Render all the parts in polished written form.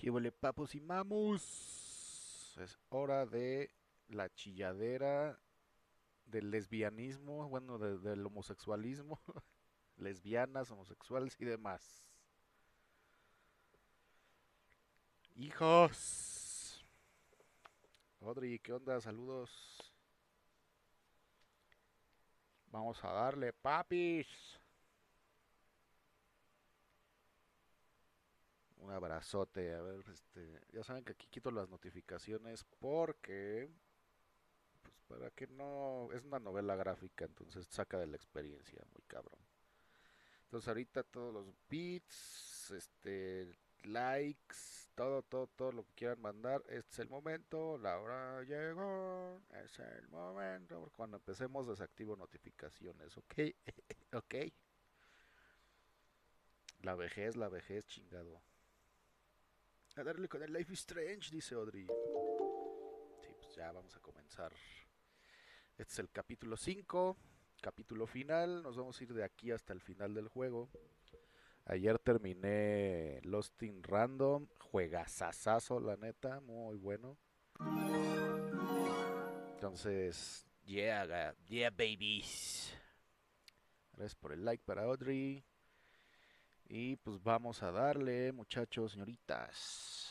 ¿Qué huele, papos y mamos? Es hora de la chilladera del lesbianismo, bueno, del homosexualismo, lesbianas, homosexuales y demás. Hijos. Audrey, ¿qué onda? Saludos. Vamos a darle, papis. Un abrazote. A ver, ya saben que aquí quito las notificaciones porque, pues para que no, es una novela gráfica, entonces saca de la experiencia, muy cabrón. Entonces ahorita todos los beats, likes, todo lo que quieran mandar, este es el momento, la hora llegó, es el momento. Porque cuando empecemos desactivo notificaciones, ¿ok? ¿Ok? La vejez, chingado. A darle con el Life is Strange, dice Audrey. Sí, pues ya vamos a comenzar. Este es el capítulo 5, capítulo final. Nos vamos a ir de aquí hasta el final del juego. Ayer terminé Lost in Random, juegazazazo, la neta, muy bueno. Entonces, yeah babies. Gracias por el like para Audrey. Y pues vamos a darle, muchachos, señoritas.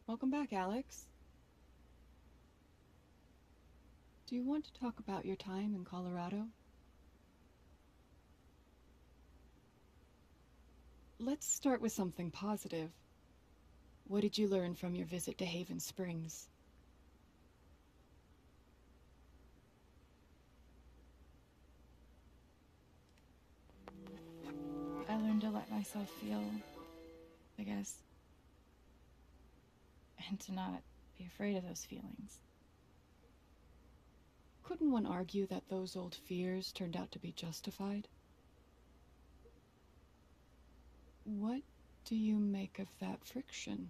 Welcome back, Alex. Do you want to talk about your time in Colorado? Let's start with something positive. What did you learn from your visit to Haven Springs? I learned to let myself feel, I guess, and to not be afraid of those feelings. Couldn't one argue that those old fears turned out to be justified? What do you make of that friction?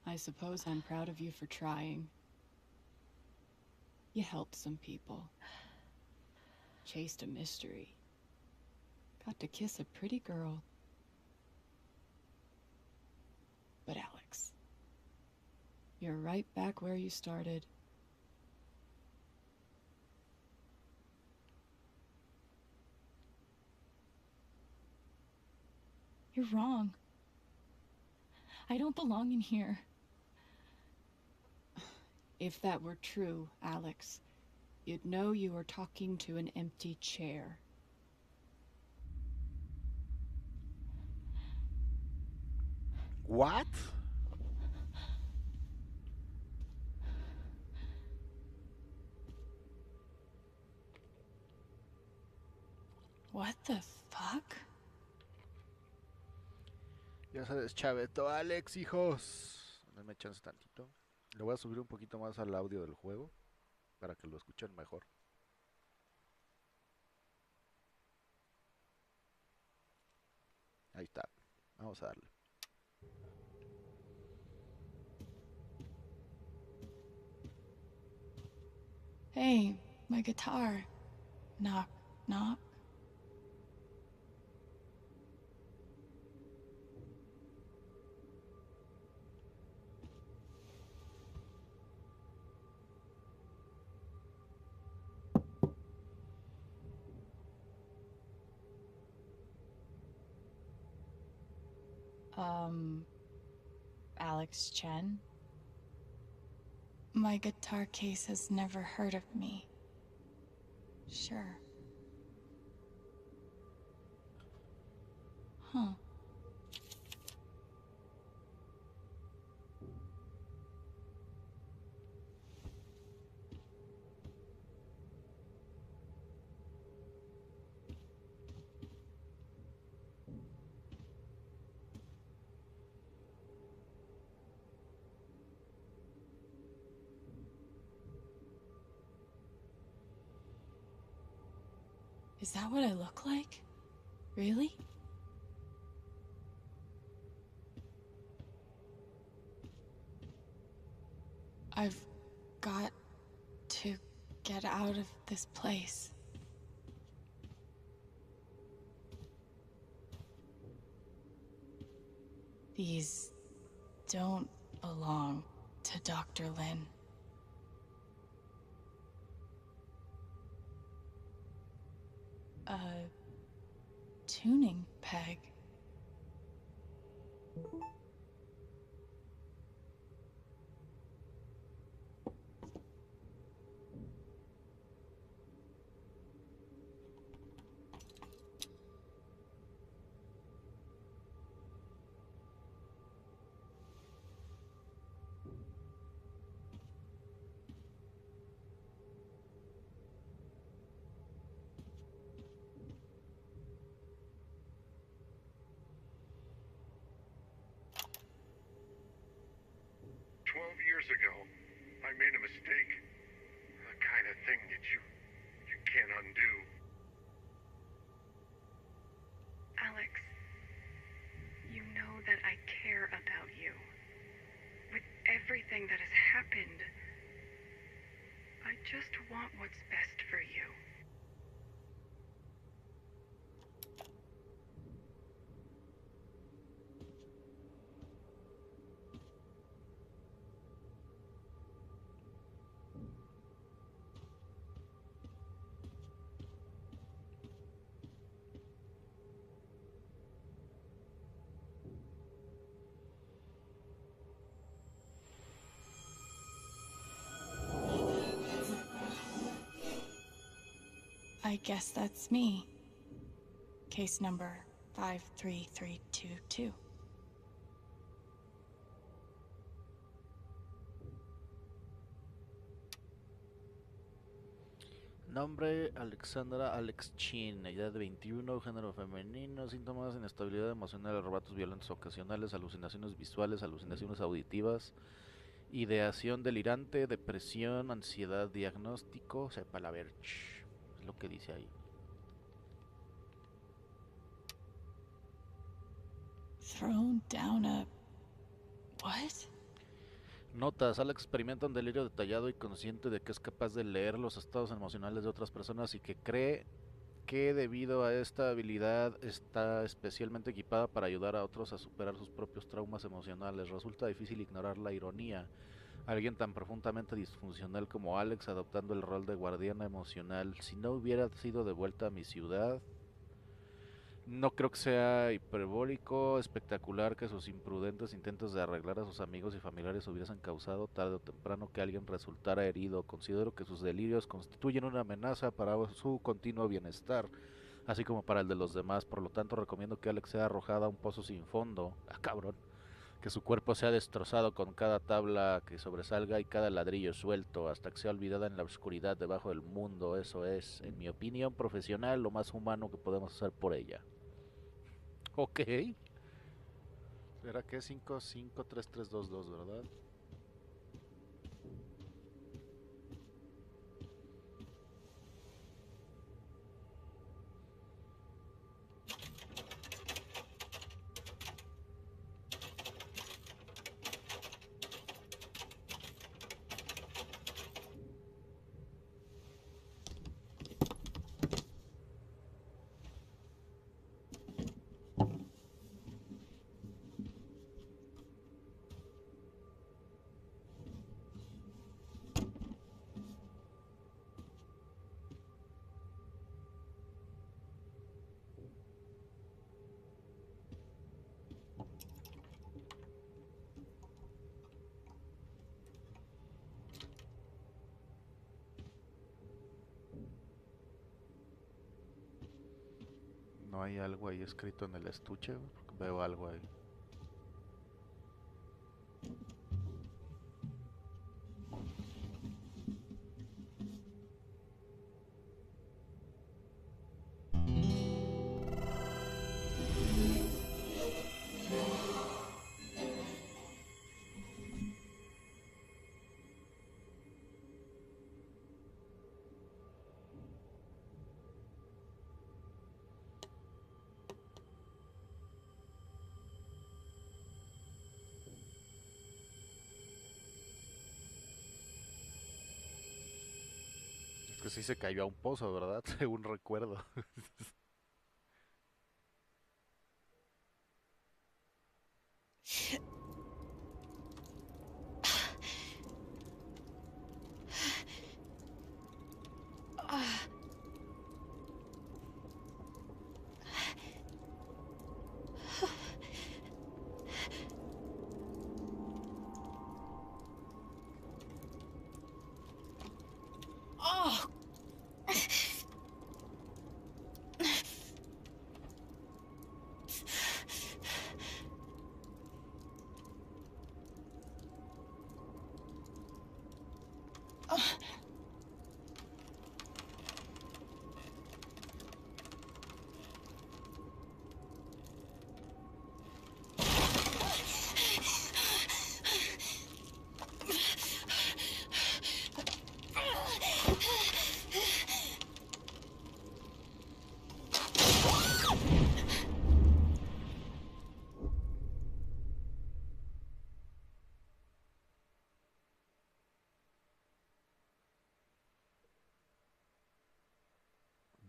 I suppose I'm proud of you for trying. You helped some people. Chased a mystery. Got to kiss a pretty girl. But Alex, you're right back where you started. You're wrong. I don't belong in here. If that were true, Alex, you'd know you were talking to an empty chair. What? What the fuck? Ya se deschavetó Alex, hijos. Denme chance tantito. Le voy a subir un poquito más al audio del juego para que lo escuchen mejor. Ahí está. Vamos a darle. Hey, my guitar. Knock, knock. Um, Alex Chen? My guitar case has never heard of me. Sure. Huh. Is that what I look like? Really? I've got to get out of this place. These don't belong to Dr. Lin. A tuning peg. Years ago, I made a mistake. The kind of thing that you can't undo. Alex, you know that I care about you. With everything that has happened, I just want what's best for you. I guess that's me. Case number 53322. Nombre: Alexandra Alex Chin, edad de 21, género femenino, síntomas: inestabilidad emocional, arrebatos violentos ocasionales, alucinaciones visuales, alucinaciones auditivas, ideación delirante, depresión, ansiedad, diagnóstico, sepa la verch, es lo que dice ahí. Thrown down a... what? Notas: Alex experimenta un delirio detallado y consciente de que es capaz de leer los estados emocionales de otras personas y que cree que debido a esta habilidad está especialmente equipada para ayudar a otros a superar sus propios traumas emocionales. Resulta difícil ignorar la ironía. Alguien tan profundamente disfuncional como Alex adoptando el rol de guardiana emocional. Si no hubiera sido devuelta a mi ciudad... No creo que sea hiperbólico, espectacular que sus imprudentes intentos de arreglar a sus amigos y familiares hubiesen causado tarde o temprano que alguien resultara herido. Considero que sus delirios constituyen una amenaza para su continuo bienestar, así como para el de los demás. Por lo tanto, recomiendo que Alex sea arrojada a un pozo sin fondo. Ah, cabrón. Que su cuerpo sea destrozado con cada tabla que sobresalga y cada ladrillo suelto, hasta que sea olvidada en la oscuridad debajo del mundo. Eso es, en mi opinión profesional, lo más humano que podemos hacer por ella. Ok. ¿Será que 553322, verdad? No hay algo ahí escrito en el estuche, veo algo ahí. sí se cayó a un pozo, ¿verdad? Según recuerdo. Oh!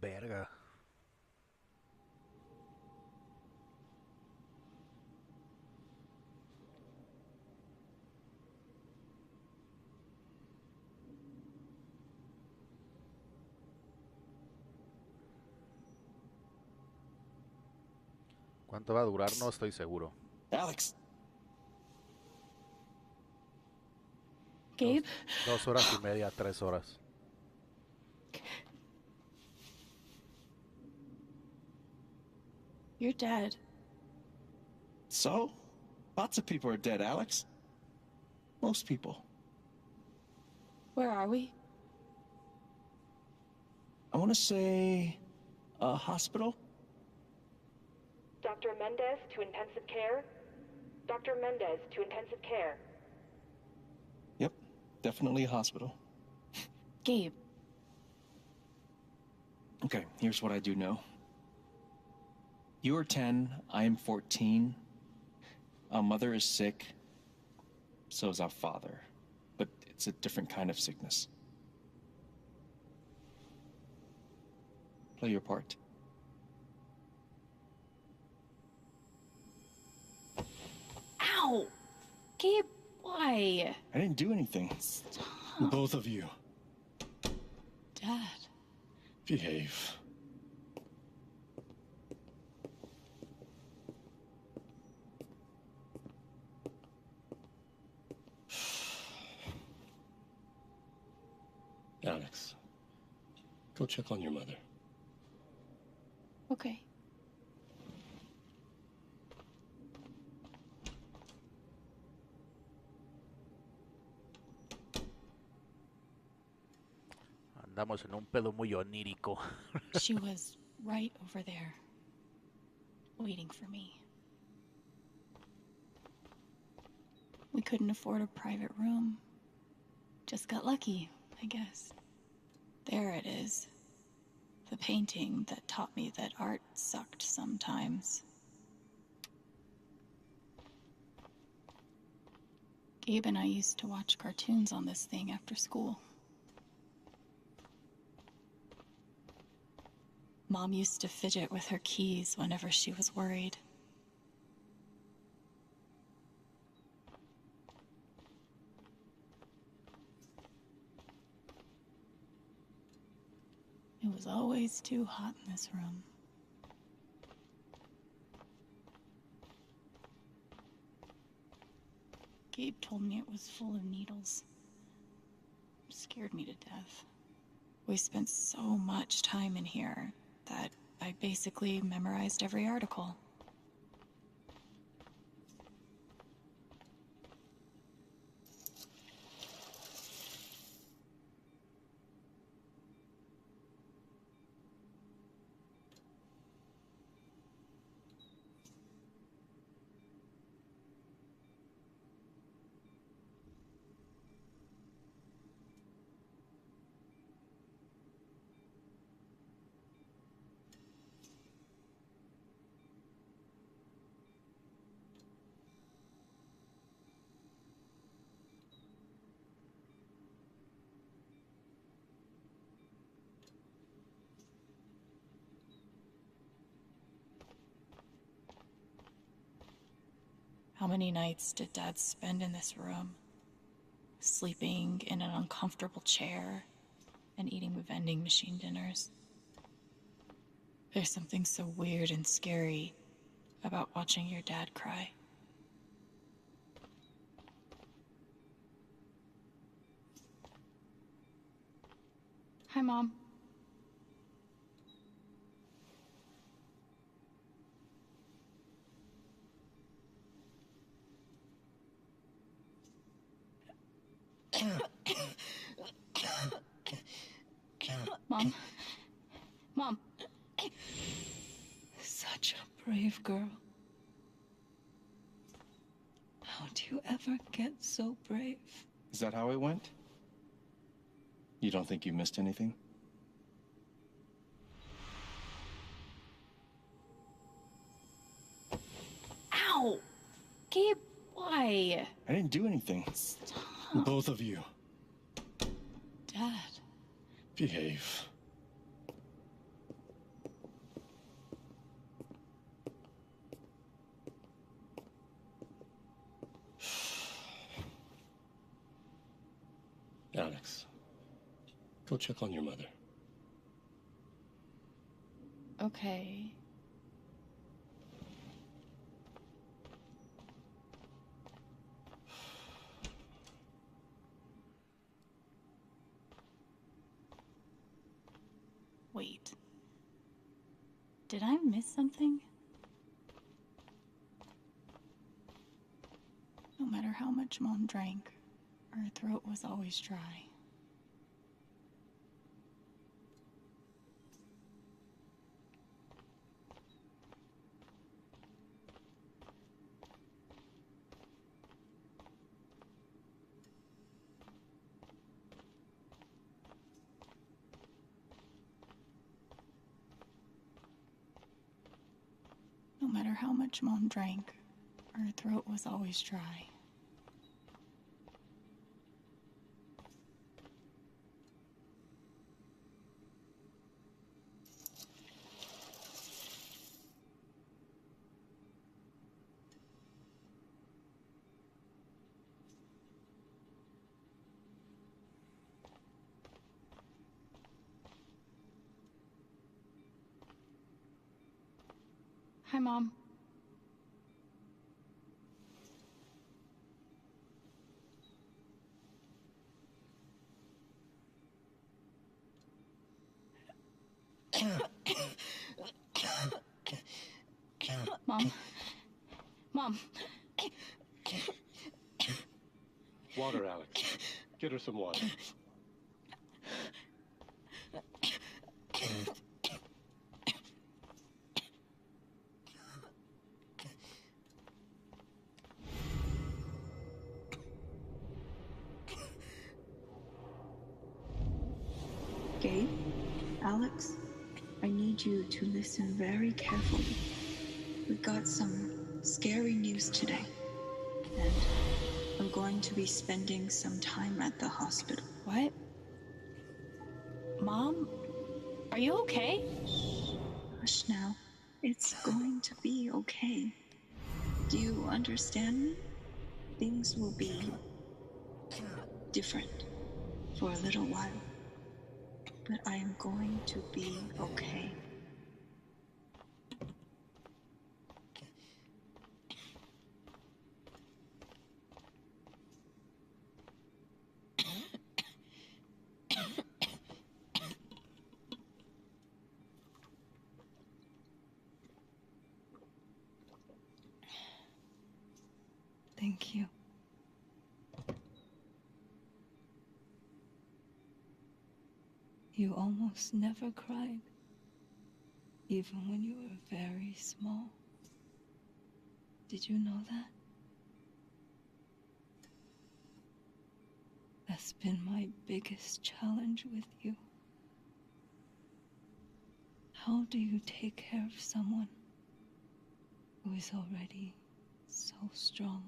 Verga. ¿Cuánto va a durar? No estoy seguro. Alex, Gabe? 2 horas y media, 3 horas. You're dead. so? Lots of people are dead, Alex. Most people. Where are we? I want to say a hospital. Dr. Mendez to intensive care. Dr. Mendez to intensive care. Yep, definitely a hospital. Gabe. Okay, here's what I do know. You are 10, I am 14. Our mother is sick. So is our father. But it's a different kind of sickness. Play your part. Ow! Gabe, why? I didn't do anything. Stop. Both of you. Dad. Behave. Alex, go check on your mother. Okay. Andamos en un pedo muy onírico. She was right over there, waiting for me. We couldn't afford a private room. Just got lucky, I guess. There it is. The painting that taught me that art sucked sometimes. Gabe and I used to watch cartoons on this thing after school. Mom used to fidget with her keys whenever she was worried. It was always too hot in this room. Gabe told me it was full of needles. It scared me to death. We spent so much time in here that I basically memorized every article. How many nights did Dad spend in this room? Sleeping in an uncomfortable chair and eating vending machine dinners. There's something so weird and scary about watching your dad cry. Hi, Mom. Mom. Mom. Such a brave girl. How do you ever get so brave? Is that how it went? You don't think you missed anything? Ow! Gabe, why? I didn't do anything. Stop. Both of you. Dad. Behave. Alex, go check on your mother. Okay. Wait. Did I miss something? No matter how much Mom drank, her throat was always dry. No matter how much Mom drank, her throat was always dry. Hi, Mom. Mom. Mom. Water, Alex. Get her some water. Gabe, Alex, I need you to listen very carefully. We got some scary news today, and I'm going to be spending some time at the hospital. What? Mom? Are you okay? Hush now. It's going to be okay. Do you understand me? Things will be different for a little while, but I am going to be okay. Thank you. You almost never cried, even when you were very small. Did you know that? That's been my biggest challenge with you. How do you take care of someone who is already so strong?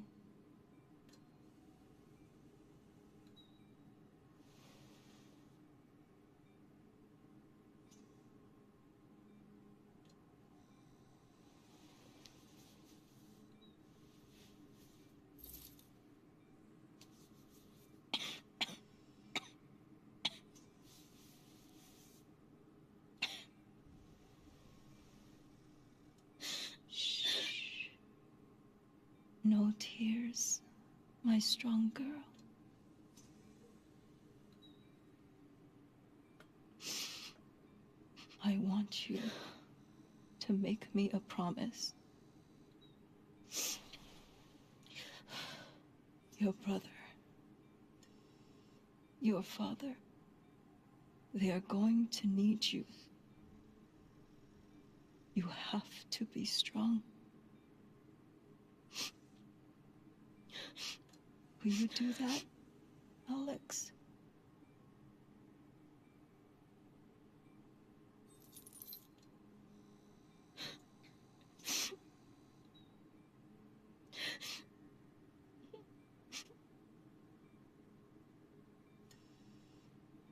No tears, my strong girl. I want you to make me a promise. Your brother, your father, they are going to need you. You have to be strong. Will you do that, Alex?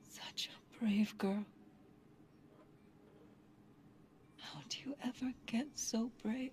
Such a brave girl. How do you ever get so brave?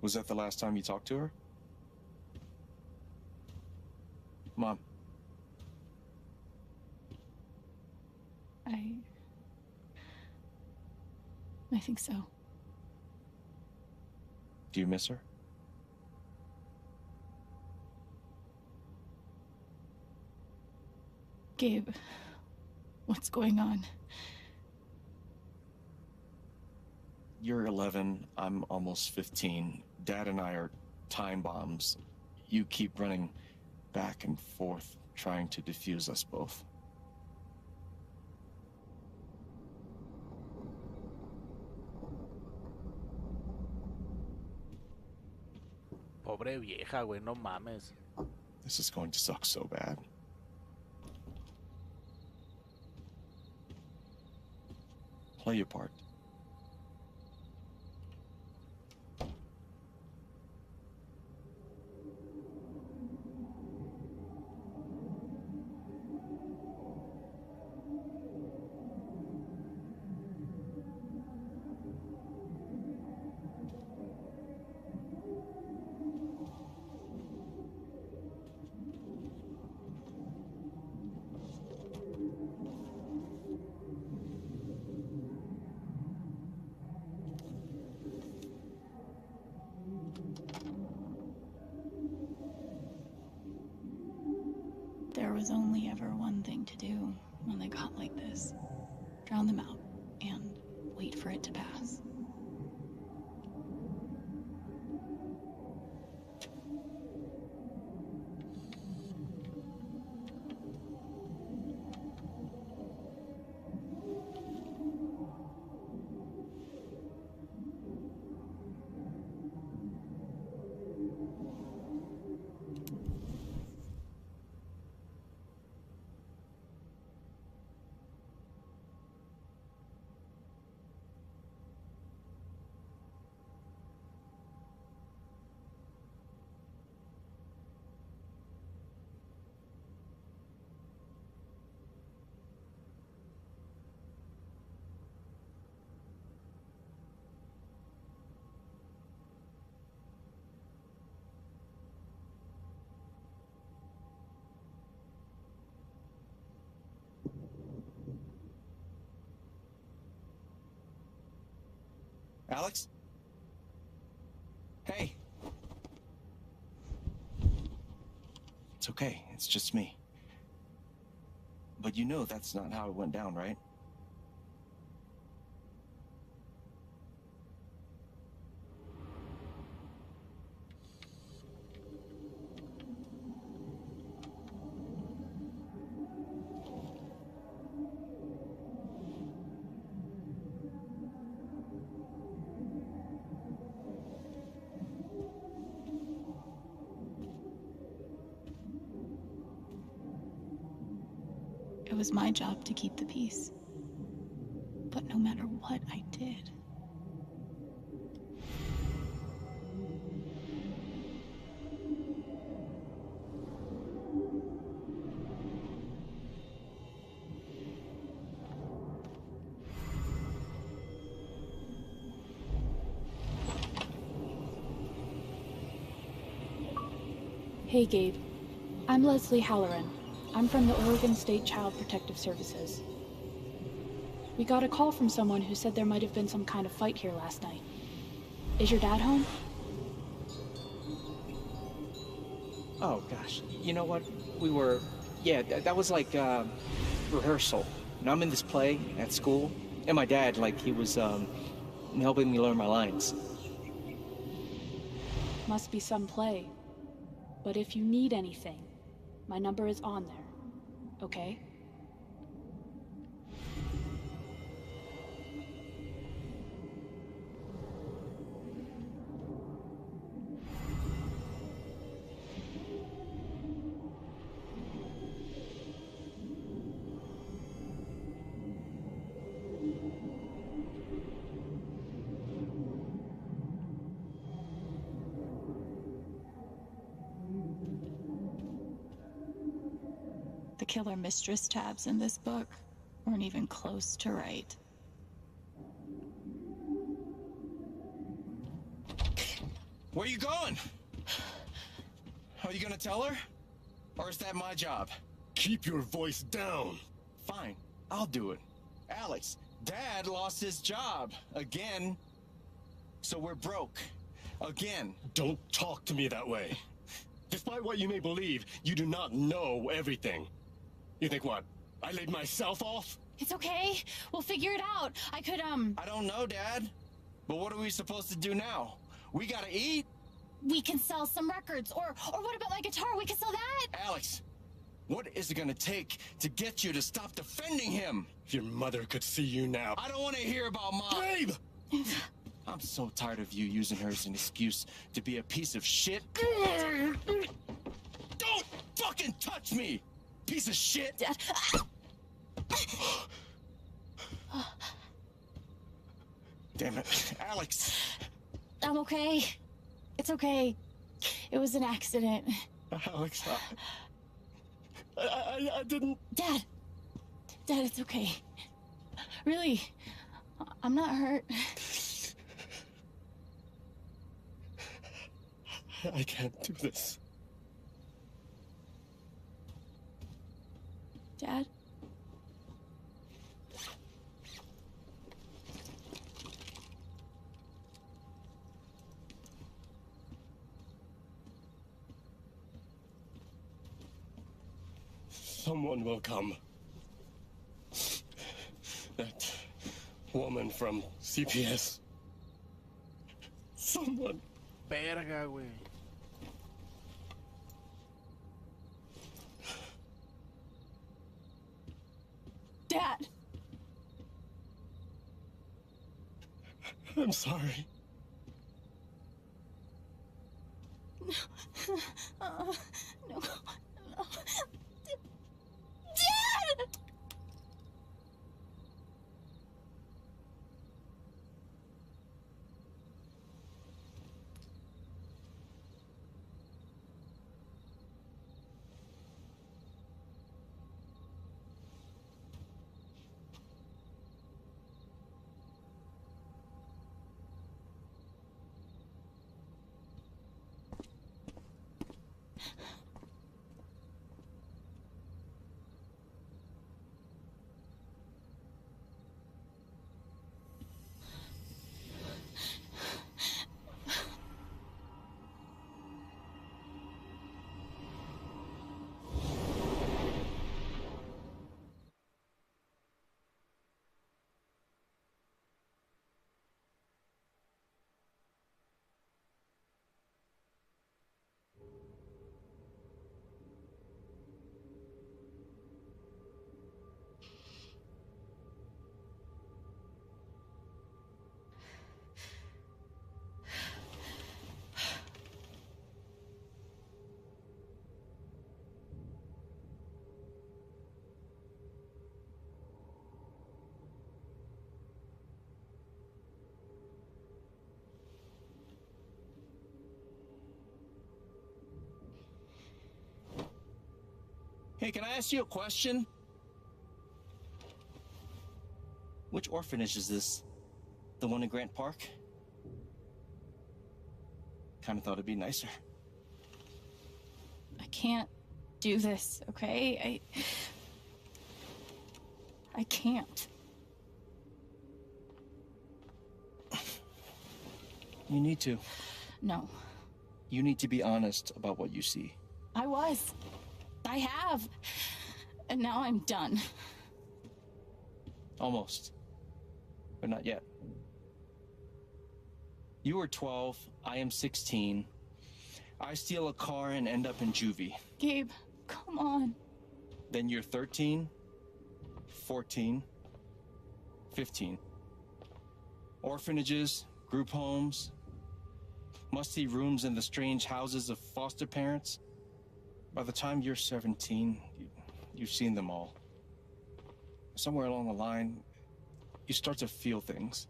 Was that the last time you talked to her? Mom. I think so. Do you miss her? Gabe, what's going on? You're 11, I'm almost 15. Dad and I are time bombs. You keep running back and forth, trying to defuse us both. Pobre vieja, güey, no mames. This is going to suck so bad. Play your part. There was only ever one thing to do when they got like this. Drown them out and wait for it to pass. Alex? Hey. It's okay. It's just me. But you know that's not how it went down, right? It was my job to keep the peace. But no matter what I did, Hey, Gabe. I'm Leslie Halloran. I'm from the Oregon State Child Protective Services. We got a call from someone who said there might have been some kind of fight here last night. Is your dad home? Oh, gosh. You know what? We were... Yeah, that was like, rehearsal. And I'm in this play at school. And my dad, like, he was, helping me learn my lines. Must be some play. But if you need anything, my number is on there. Okay? the killer mistress tabs in this book weren't even close to right. Where you going? Are you gonna tell her? Or is that my job? Keep your voice down. Fine, I'll do it. Alex, Dad lost his job. Again. So we're broke. Again. Don't talk to me that way. Despite what you may believe, you do not know everything. You think what? I laid myself off? It's okay. We'll figure it out. I don't know, Dad. But what are we supposed to do now? We gotta eat. We can sell some records. Or what about my guitar? We can sell that. Alex, what is it gonna take to get you to stop defending him? If your mother could see you now. I don't want to hear about Mom. Babe! I'm so tired of you using her as an excuse to be a piece of shit. Don't fucking touch me, piece of shit! Dad. Damn it, Alex. I'm okay. It's okay. It was an accident. Alex, I didn't... Dad, it's okay. Really, I'm not hurt. I can't do this. Dad? Someone will come. That woman from CPS. Someone. Verga, güey. Dad! I'm sorry. No. No. Dad! Hey, can I ask you a question? Which orphanage is this? The one in Grant Park? Kinda thought it'd be nicer. I can't do this, okay? I can't. You need to. No. You need to be honest about what you see. I was. I have. And now I'm done. Almost. But not yet. You were 12, I am 16. I steal a car and end up in juvie. Gabe, come on. Then you're 13, 14, 15. Orphanages, group homes, musty rooms in the strange houses of foster parents. By the time you're 17, you've seen them all. Somewhere along the line, you start to feel things.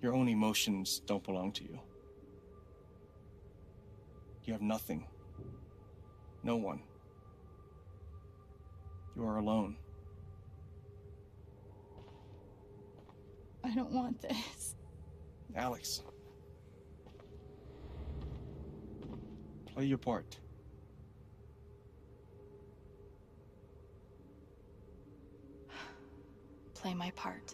Your own emotions don't belong to you. You have nothing. No one. You are alone. I don't want this. Alex. Play your part. Play my part.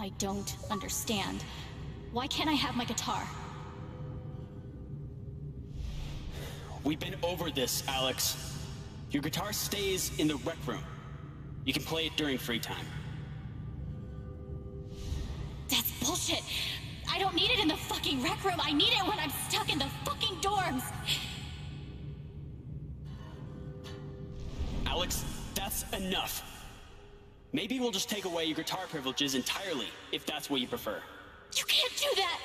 I don't understand. Why can't I have my guitar? We've been over this, Alex. Your guitar stays in the rec room. You can play it during free time. That's bullshit. I don't need it in the fucking rec room. I need it when I'm stuck in the fucking dorms. Alex, that's enough. Maybe we'll just take away your guitar privileges entirely, if that's what you prefer. You can't do that!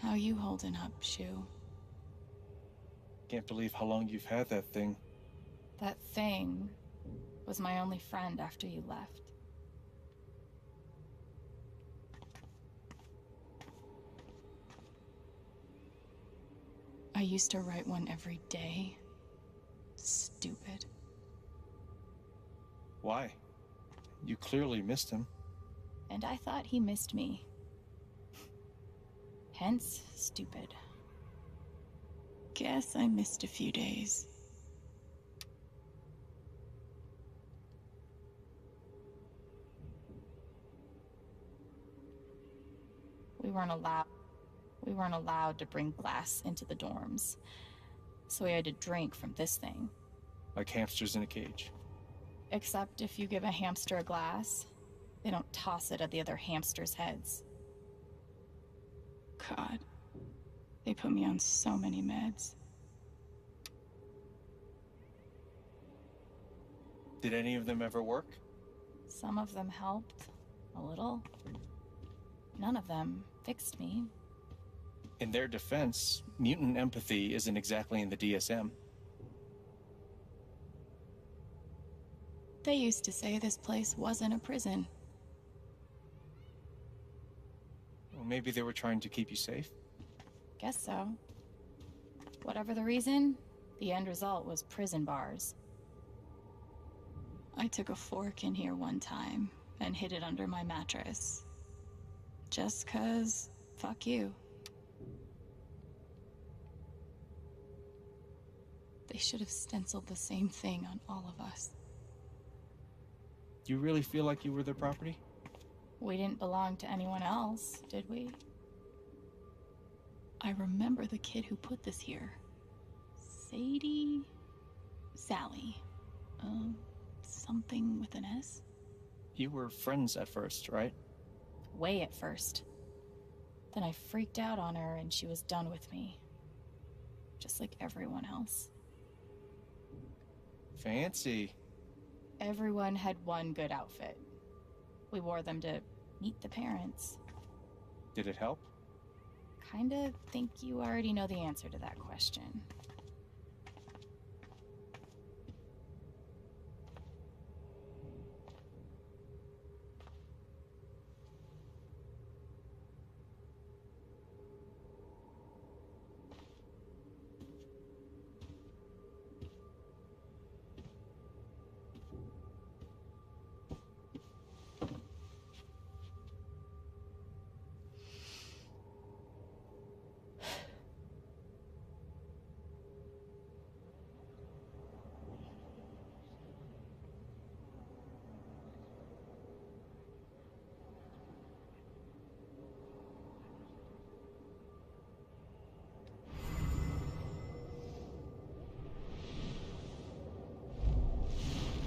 How you holding up, Shu? Can't believe how long you've had that thing. That thing was my only friend after you left. I used to write one every day. Stupid. Why? You clearly missed him. And I thought he missed me. Hence, stupid. Guess I missed a few days. We weren't allowed to bring glass into the dorms. So we had to drink from this thing. Like hamsters in a cage. Except if you give a hamster a glass, they don't toss it at the other hamsters' heads. God, they put me on so many meds. Did any of them ever work? Some of them helped, a little. None of them fixed me. In their defense, mutant empathy isn't exactly in the DSM. They used to say this place wasn't a prison. Well, maybe they were trying to keep you safe. Guess so. Whatever the reason, the end result was prison bars. I took a fork in here one time and hid it under my mattress. Just 'cause, fuck you. They should have stenciled the same thing on all of us. Do you really feel like you were their property? We didn't belong to anyone else, did we? I remember the kid who put this here. Sadie? Sally. Something with an S? You were friends at first, right? Way at first. Then I freaked out on her and she was done with me. Just like everyone else. Fancy. Everyone had one good outfit. We wore them to meet the parents. Did it help? Kinda think you already know the answer to that question.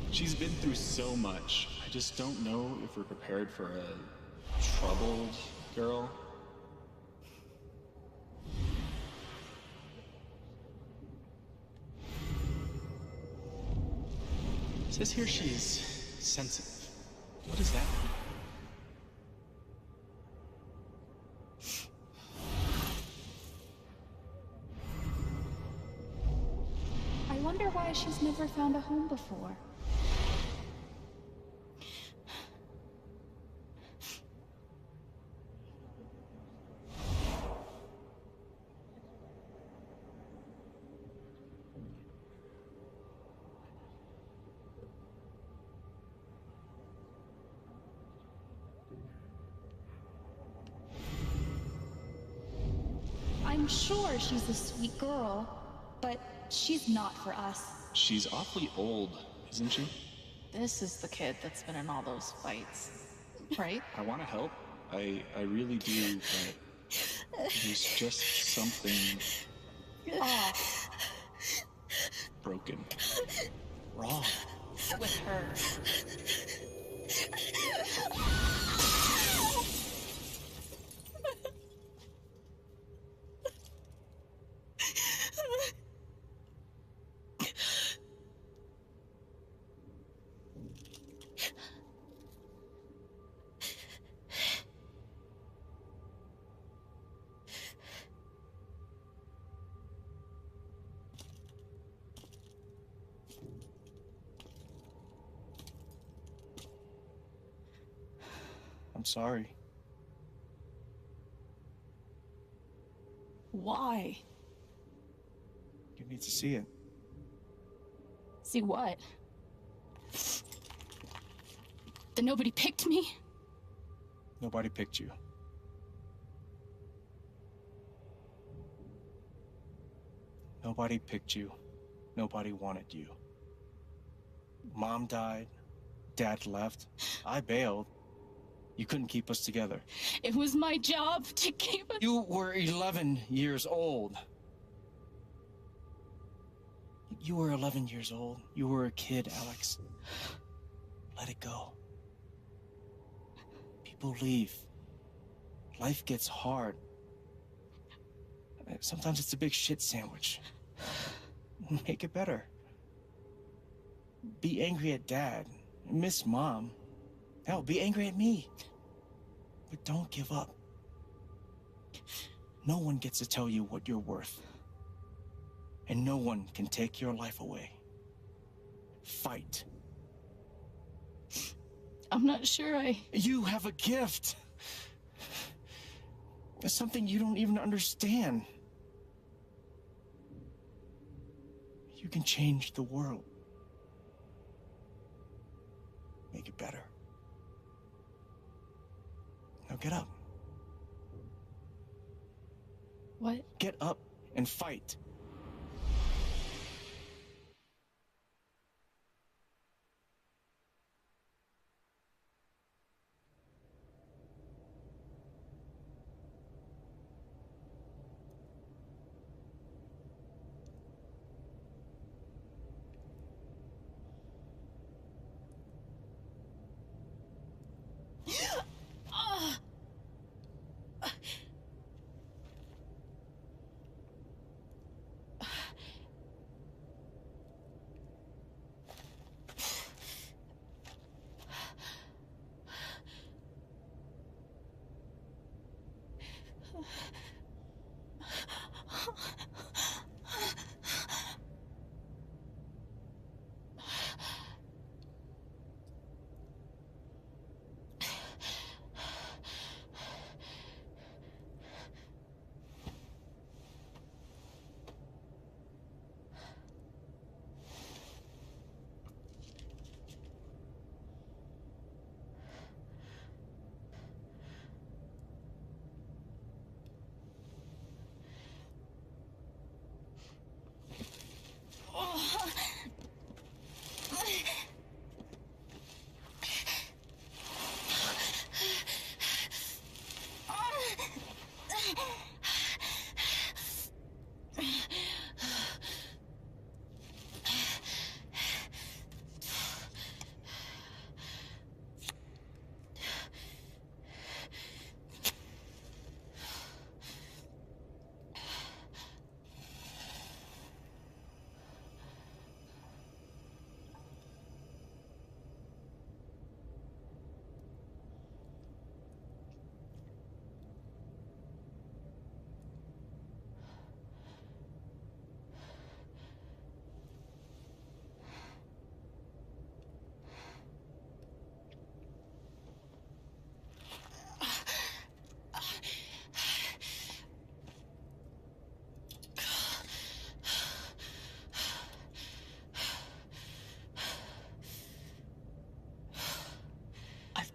She's been through so much. I just don't know if we're prepared for a troubled girl. It says here she's sensitive. What does that mean? I wonder why she's never found a home before. I'm sure she's a sweet girl, but she's not for us. She's awfully old, isn't she? This is the kid that's been in all those fights, right? I want to help. I really do, but there's just something Off broken. Wrong. with her. I'm sorry. Why? You need to see it. See what? That nobody picked me? Nobody picked you. Nobody picked you. Nobody wanted you. Mom died. Dad left. I bailed. You couldn't keep us together. It was my job to keep us. You were 11 years old. You were 11 years old. You were a kid, Alex. Let it go. People leave. Life gets hard. Sometimes it's a big shit sandwich. Make it better. Be angry at Dad. Miss Mom. Hell, be angry at me. But don't give up. No one gets to tell you what you're worth. And no one can take your life away. Fight. I'm not sure You have a gift. It's something you don't even understand. You can change the world. Make it better. Now get up. What? Get up and fight.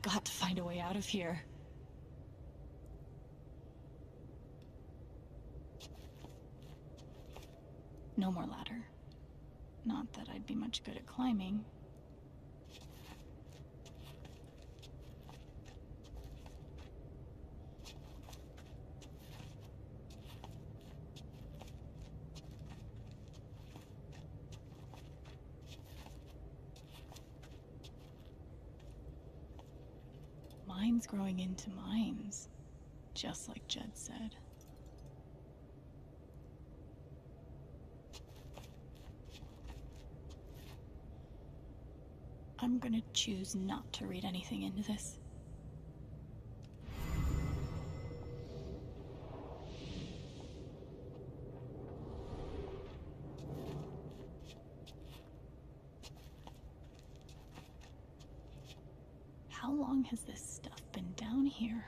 got to find a way out of here. No more ladder. Not that I'd be much good at climbing. Mines growing into mines, just like Jed said. I'm gonna choose not to read anything into this. How long has this stuff been down here?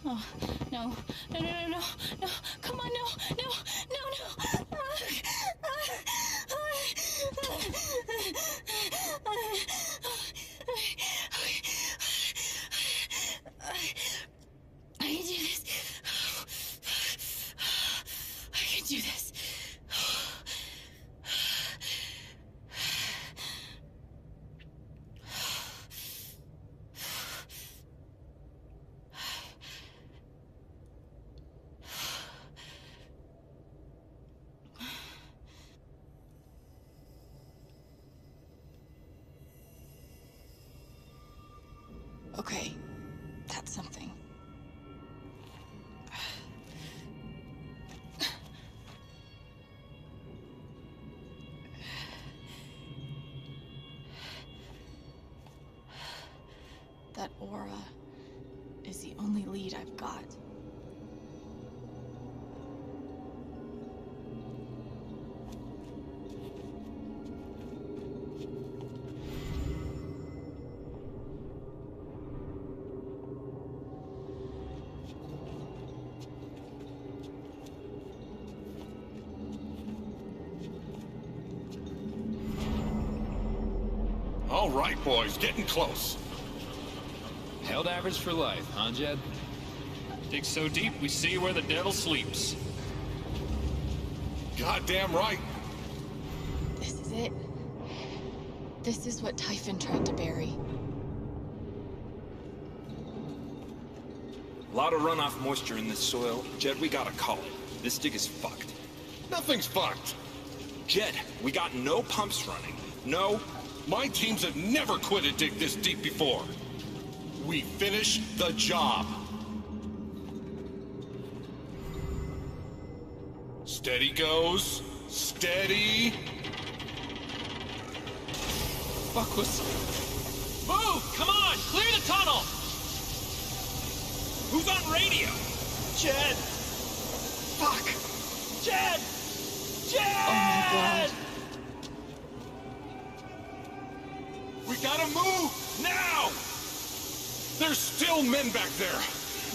Oh, no, no, no, no, no, no, come on, no, no, no, no. I can do this. I can do this. Okay, that's something. That aura is the only lead I've got. All right, boys, getting close. Held average for life, huh, Jed? Dig so deep, we see where the devil sleeps. Goddamn right. This is it. This is what Typhon tried to bury. A lot of runoff moisture in this soil. Jed, we gotta call it. This dig is fucked. Nothing's fucked. Jed, we got no pumps running. No. My teams have never quit a dig this deep before. We finish the job. Steady goes. Steady. Fuck was... Move! Come on! Clear the tunnel! Who's on radio? Jed! Fuck! Jed! Jed! Oh my god. We gotta move! Now! There's still men back there.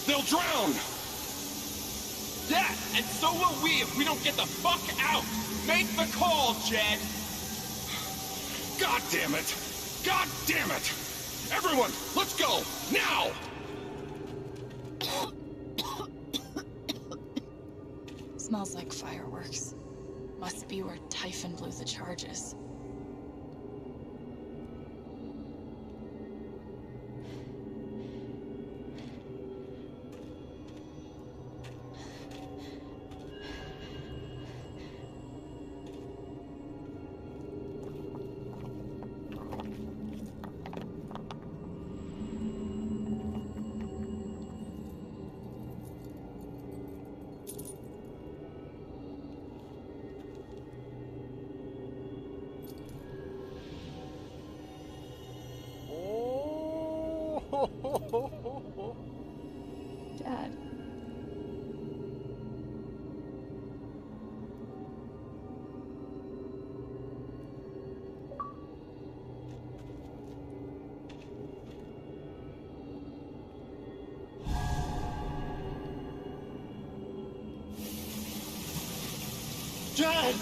They'll drown. Yeah, and so will we if we don't get the fuck out. Make the call, Jed. God damn it! God damn it! Everyone, let's go! Now! Smells like fireworks. Must be where Typhon blew the charges. Dad. Dad!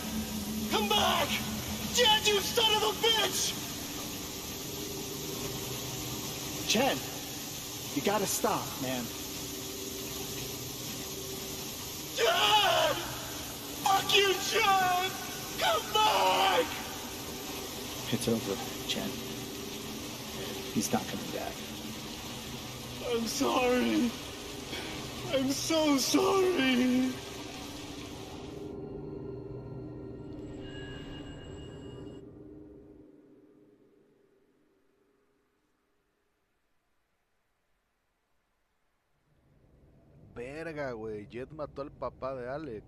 Come back! Dad, you son of a bitch! Chen, you gotta stop, man. Dad! Fuck you, Chen! Come back! It's over, Chen. He's not coming back. I'm sorry. I'm so sorry. Verga, güey. Jet mató al papá de Alex.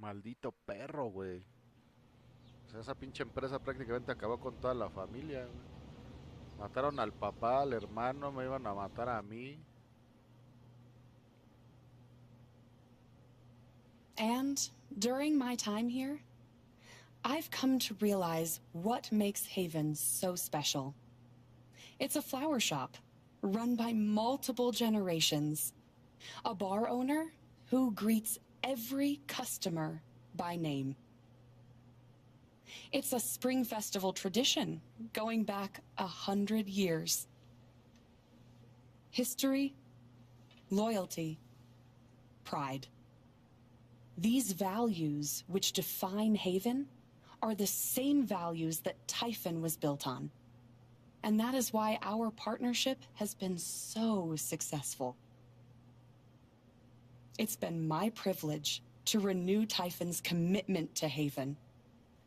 Maldito perro, güey. O sea, esa pinche empresa prácticamente acabó con toda la familia, güey. Mataron al papá, al hermano, me iban a matar a mí. And during my time here, I've come to realize what makes Haven so special. It's a flower shop run by multiple generations. A bar owner who greets every customer by name. It's a spring festival tradition going back 100 years. History, loyalty, pride. These values which define Haven are the same values that Typhon was built on. And that is why our partnership has been so successful. It's been my privilege to renew Typhon's commitment to Haven.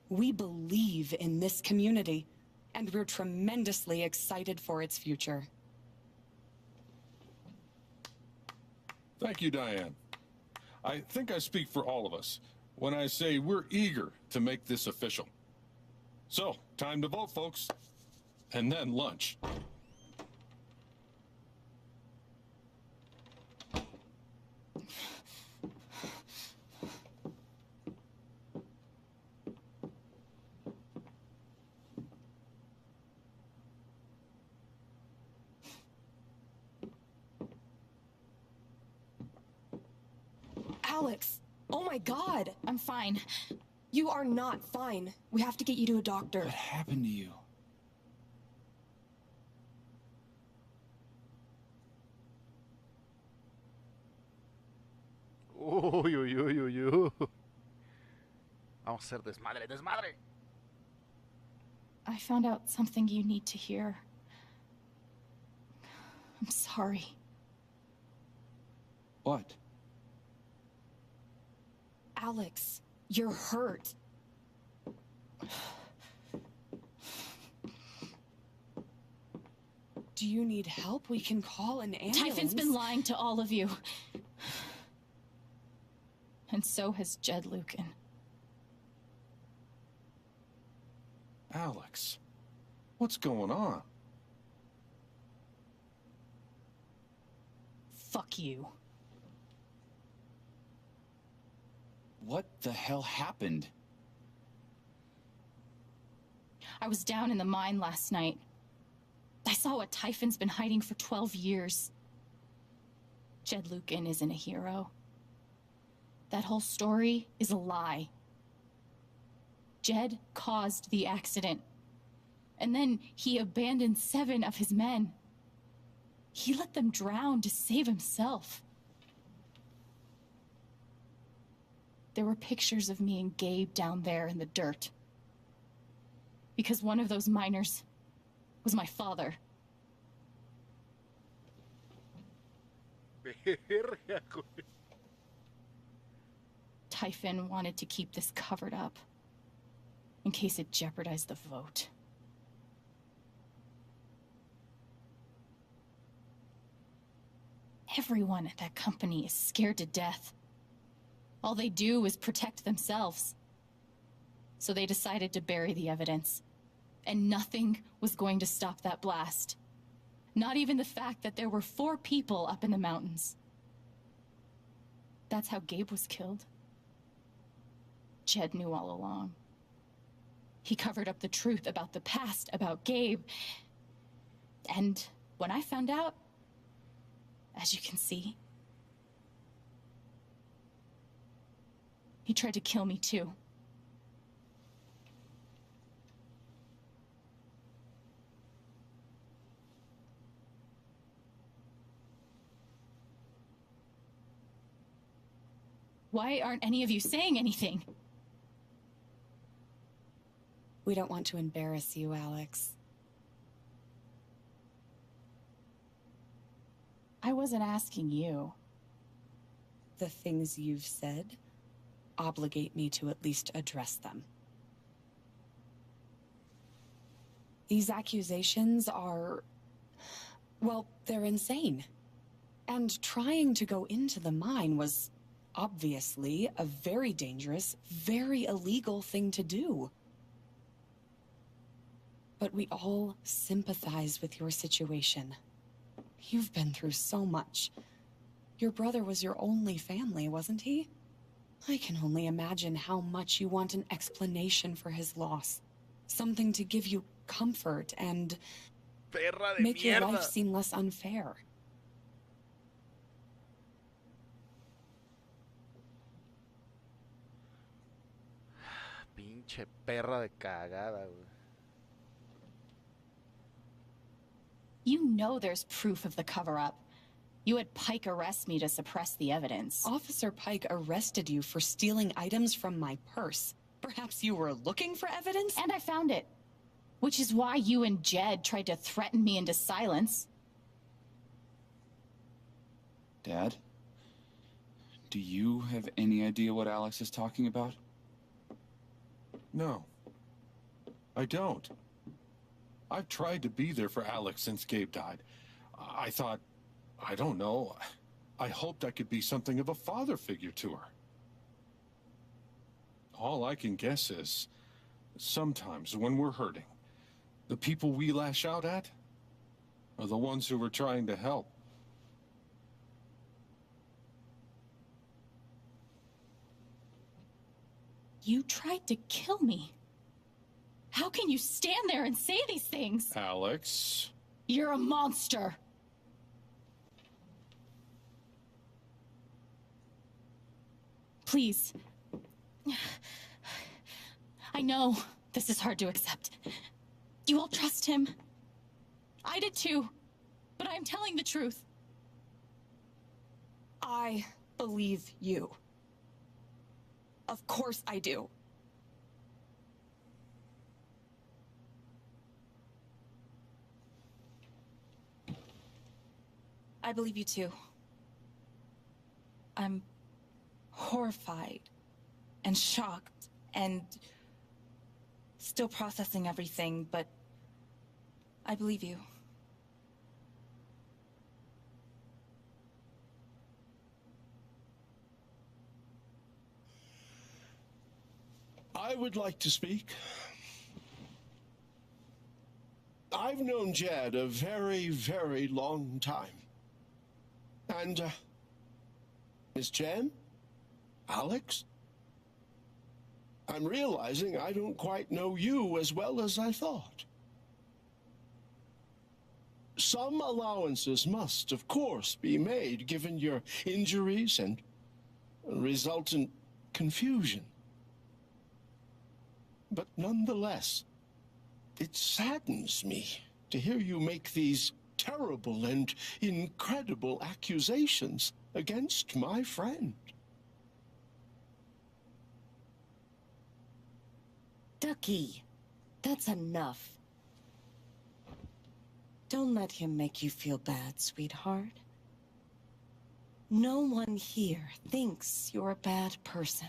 We believe in this community, and we're tremendously excited for its future. Thank you, Diane. I think I speak for all of us when I say we're eager to make this official. So, time to vote, folks. And then lunch. Alex! Oh my God! I'm fine. You are not fine. We have to get you to a doctor. What happened to you? Uy, uy, uy, uy, uy. Vamos a hacer desmadre, desmadre. I found out something you need to hear. I'm sorry. What? Alex, you're hurt. Do you need help? We can call an ambulance. Typhon's been lying to all of you. And so has Jed Lucan. Alex, what's going on? Fuck you. What the hell happened? I was down in the mine last night. I saw what Typhon's been hiding for 12 years. Jed Lucan isn't a hero. That whole story is a lie. Jed caused the accident. And then he abandoned 7 of his men. He let them drown to save himself. There were pictures of me and Gabe down there in the dirt. Because one of those miners was my father. Verga, güey. Typhon wanted to keep this covered up, in case it jeopardized the vote. Everyone at that company is scared to death. All they do is protect themselves. So they decided to bury the evidence. And nothing was going to stop that blast. Not even the fact that there were 4 people up in the mountains. That's how Gabe was killed. Jed knew all along. He covered up the truth about the past, about Gabe. And when I found out, as you can see, he tried to kill me too. Why aren't any of you saying anything? We don't want to embarrass you, Alex. I wasn't asking you. The things you've said obligate me to at least address them. These accusations are... well, they're insane. And trying to go into the mine was obviously a very dangerous, very illegal thing to do. But we all sympathize with your situation. You've been through so much. Your brother was your only family, wasn't he? I can only imagine how much you want an explanation for his loss. Something to give you comfort and Perra de make your life mierda. seem less unfair. Pinche perra de cagada, güey. You know there's proof of the cover-up. You had Pike arrest me to suppress the evidence. Officer Pike arrested you for stealing items from my purse. Perhaps you were looking for evidence? And I found it. Which is why you and Jed tried to threaten me into silence. Dad? Do you have any idea what Alex is talking about? No. I don't. I've tried to be there for Alex since Gabe died. I thought, I don't know, I hoped I could be something of a father figure to her. All I can guess is, sometimes when we're hurting, the people we lash out at are the ones who we're trying to help. You tried to kill me. How can you stand there and say these things? Alex? You're a monster. Please. I know this is hard to accept. You all trust him. I did too. But I'm telling the truth. I believe you. Of course I do. I believe you too. I'm horrified and shocked and still processing everything, but I believe you. I would like to speak. I've known Jed a very, very long time. And, Miss Jen? Alex? I'm realizing I don't quite know you as well as I thought. Some allowances must, of course, be made given your injuries and resultant confusion. But nonetheless, it saddens me to hear you make these terrible and incredible accusations against my friend. Ducky, that's enough. Don't let him make you feel bad, sweetheart. No one here thinks you're a bad person.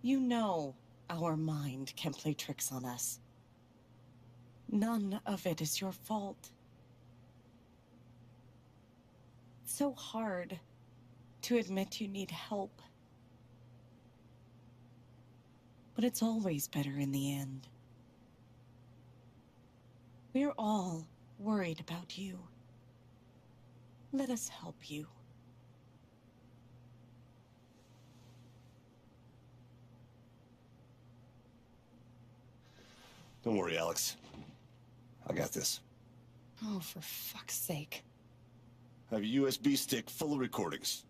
You know our mind can play tricks on us. None of it is your fault. It's so hard to admit you need help. But it's always better in the end. We're all worried about you. Let us help you. Don't worry, Alex. I got this. Oh, for fuck's sake. I have a USB stick full of recordings.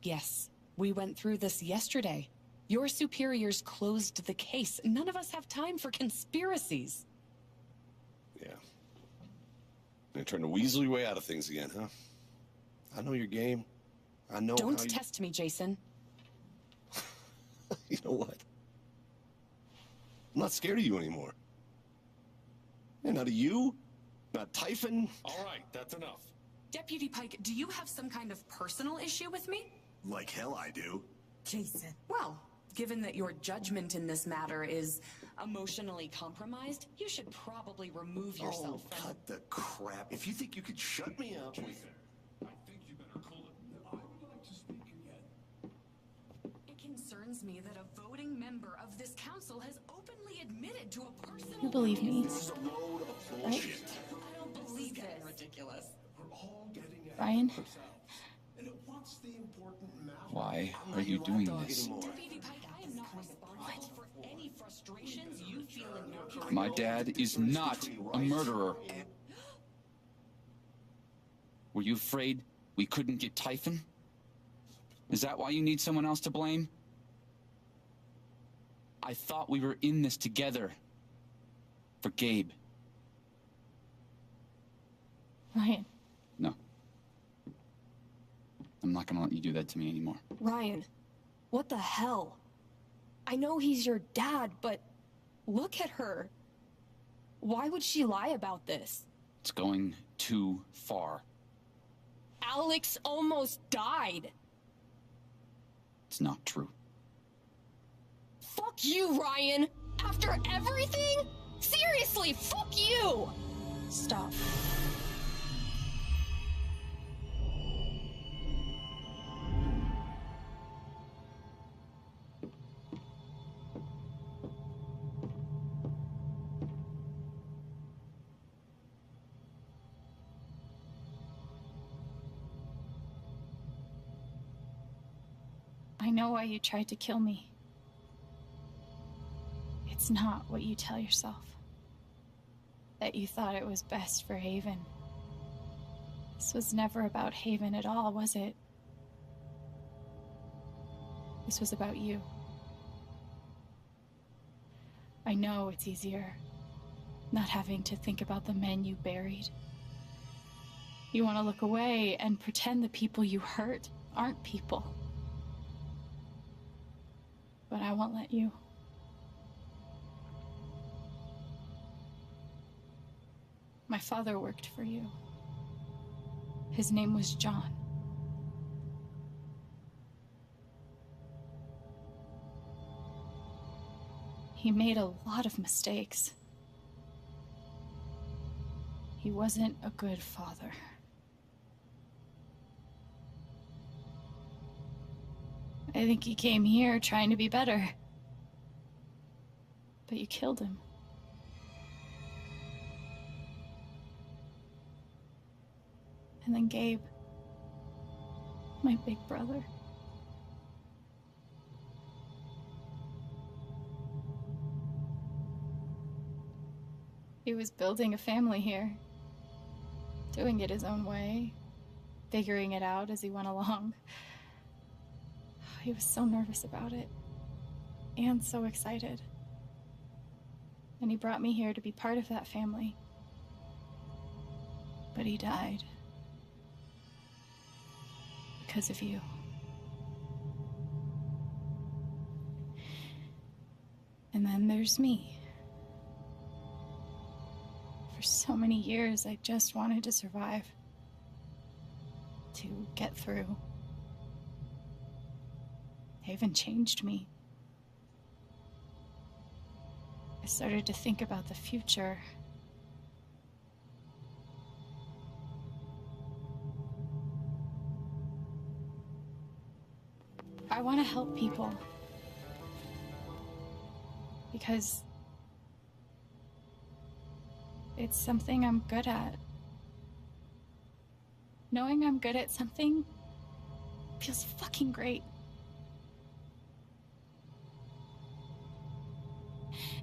Yes, we went through this yesterday. Your superiors closed the case. None of us have time for conspiracies. Yeah. You're trying to weasel your way out of things again, huh? I know your game. I know Don't how you... test me, Jason. You know what? I'm not scared of you anymore. Yeah, not of you, not Typhon. All right, that's enough. Deputy Pike, do you have some kind of personal issue with me? Like hell I do. Jason. Well, given that your judgment in this matter is emotionally compromised, you should probably remove yourself from... Cut the crap. If you think you could shut me up... Jason, I think you better cool it. I would like to speak again. It concerns me that a voting member of this council has openly admitted to a personal... You believe me? This is a load of bullshit. I don't believe this. Ridiculous. We're all getting Ryan? And what's the important matter? Why are you doing this? Deputy Pike, I am not responsible for any frustrations you feel in your career. My dad is not a murderer. Were you afraid we couldn't get Typhon? Is that why you need someone else to blame? I thought we were in this together. For Gabe. Ryan. No. I'm not gonna let you do that to me anymore. Ryan, what the hell? I know he's your dad, but look at her. Why would she lie about this? It's going too far. Alex almost died. It's not true. Fuck you, Ryan! After everything? Seriously, fuck you! Stop. I know why you tried to kill me. It's not what you tell yourself. That you thought it was best for Haven. This was never about Haven at all, was it? This was about you. I know it's easier not having to think about the men you buried. You want to look away and pretend the people you hurt aren't people. But I won't let you. My father worked for you. His name was John. He made a lot of mistakes. He wasn't a good father. I think he came here trying to be better. But you killed him. And then Gabe, my big brother. He was building a family here, doing it his own way, figuring it out as he went along. He was so nervous about it, and so excited. And he brought me here to be part of that family. But he died. Because of you. And then there's me. For so many years, I just wanted to survive. To get through. Haven changed me. I started to think about the future. I want to help people. Because it's something I'm good at. Knowing I'm good at something feels fucking great.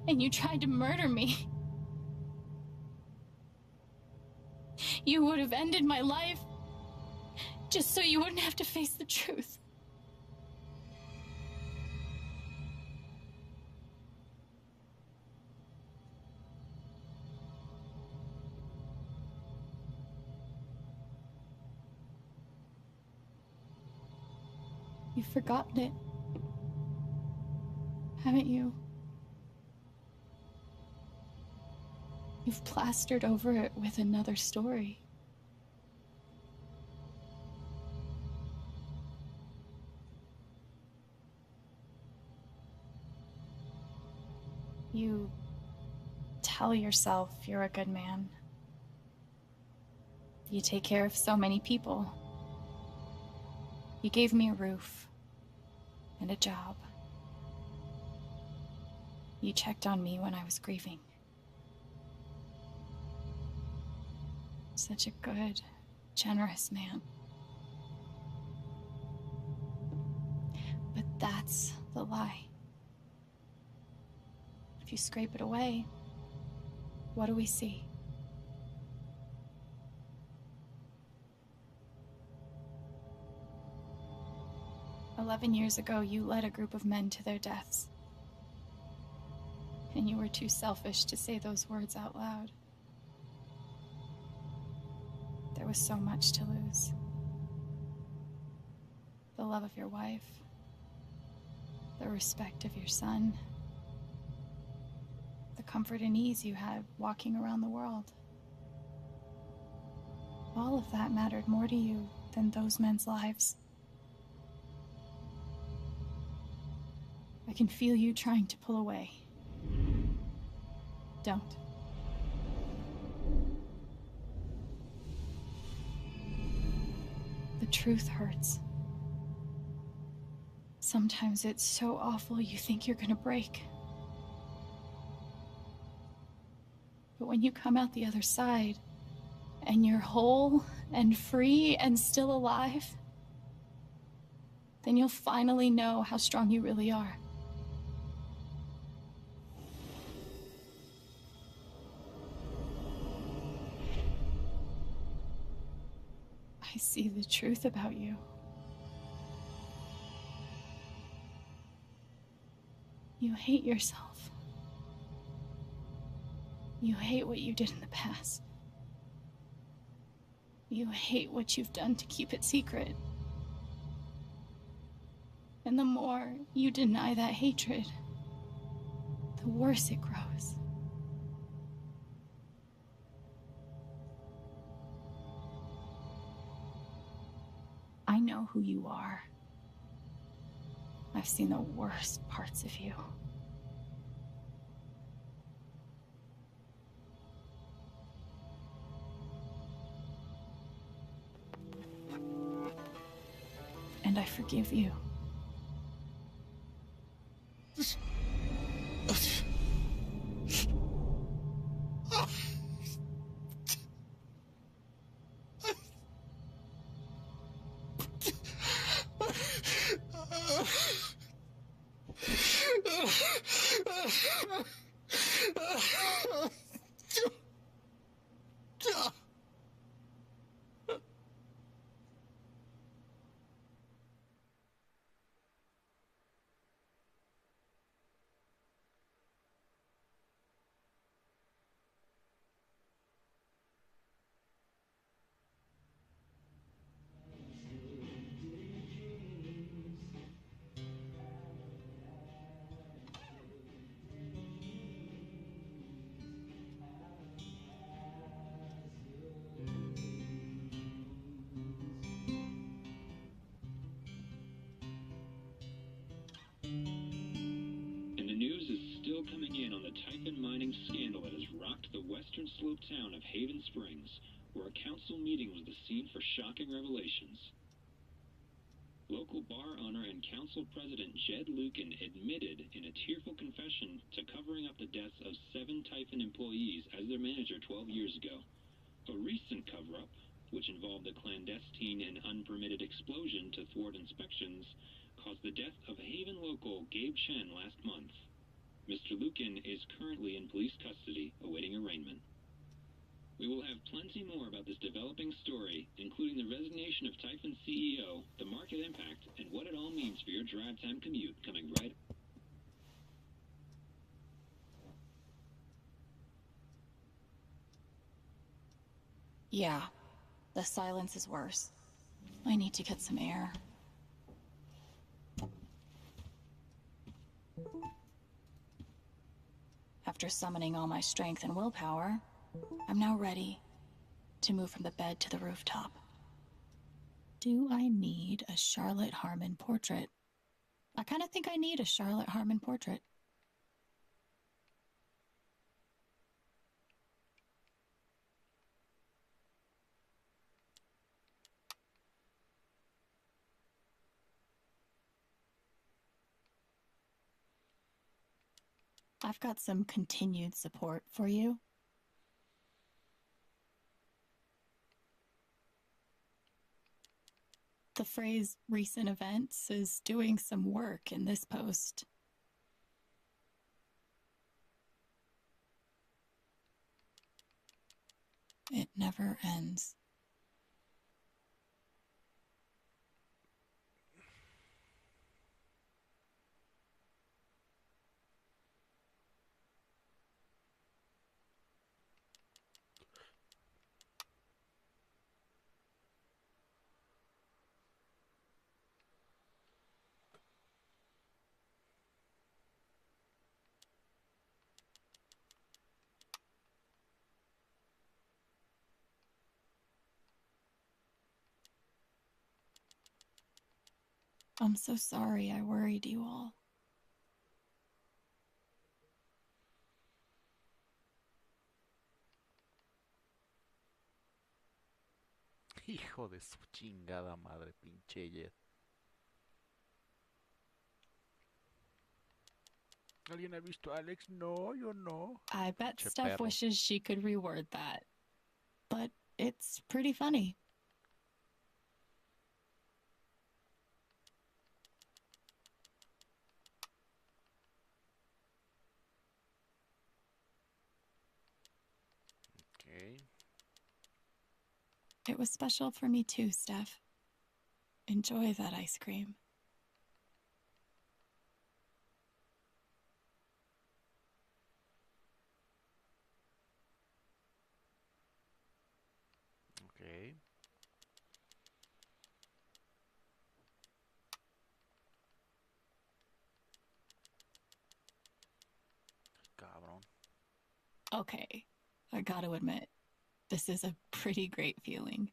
And you tried to murder me. You would have ended my life just so you wouldn't have to face the truth. You've forgotten it, haven't you? You've plastered over it with another story. You tell yourself you're a good man. You take care of so many people. You gave me a roof and a job. You checked on me when I was grieving. Such a good, generous man. But that's the lie. If you scrape it away, what do we see? 11 years ago, you led a group of men to their deaths. And you were too selfish to say those words out loud. There was so much to lose. The love of your wife, the respect of your son, the comfort and ease you had walking around the world. All of that mattered more to you than those men's lives. I can feel you trying to pull away. Don't. The truth hurts. Sometimes it's so awful you think you're gonna break. But when you come out the other side, and you're whole and free and still alive, then you'll finally know how strong you really are. I see the truth about you. You hate yourself. You hate what you did in the past. You hate what you've done to keep it secret. And the more you deny that hatred, the worse it grows. I know who you are. I've seen the worst parts of you. And I forgive you. And the news is still coming in on the Typhon mining scandal that has rocked the western slope town of Haven Springs, where a council meeting was the scene for shocking revelations. Local bar owner and council president Jed Lucan admitted in a tearful confession to covering up the deaths of 7 Typhon employees as their manager 12 years ago. A recent cover-up, which involved a clandestine and unpermitted explosion to thwart inspections, caused the death of Haven local Gabe Chen last month. Mr. Lucan is currently in police custody, awaiting arraignment. We will have plenty more about this developing story, including the resignation of Typhon CEO, the market impact, and what it all means for your drive time commute, coming right. Yeah, the silence is worse. I need to get some air. After summoning all my strength and willpower, I'm now ready to move from the bed to the rooftop. Do I need a Charlotte Harmon portrait? I kind of think I need a Charlotte Harmon portrait. I've got some continued support for you. The phrase recent events is doing some work in this post. It never ends. I'm so sorry I worried you all. Hijo de su chingada madre, pinche Jet. ¿Alguien ha visto a Alex? No, yo no. I bet Pinche Steph perro. wishes she could reword that. But it's pretty funny. Okay. It was special for me too, Steph. Enjoy that ice cream. Okay. Cabrón. Okay, I gotta admit, this is a pretty great feeling.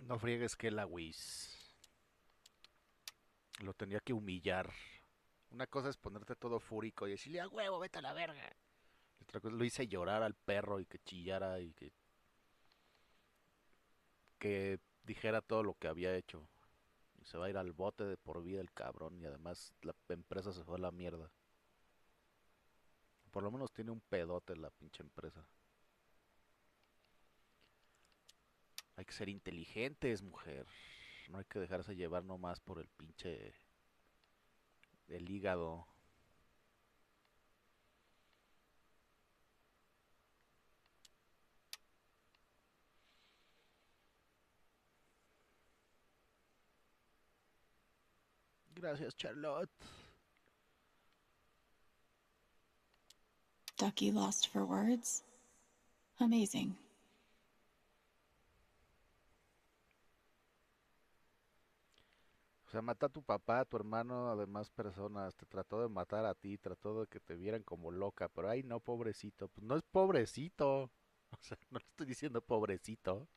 No friegues que la Whis. Lo tenía que humillar. Una cosa es ponerte todo fúrico y decirle a huevo, vete a la verga. Otra cosa, lo hice llorar al perro y que chillara y que que dijera todo lo que había hecho. Y se va a ir al bote de por vida el cabrón. Y además la empresa se fue a la mierda. Por lo menos tiene un pedote la pinche empresa. Hay que ser inteligentes, mujer. No hay que dejarse llevar nomás por el pinche... el hígado. Gracias, Charlotte. Ducky lost for words? Amazing. O sea, mata a tu papá, a tu hermano, a demás personas. Te trató de matar a ti, trató de que te vieran como loca. Pero ay, no, pobrecito. Pues no es pobrecito. O sea, no le estoy diciendo pobrecito.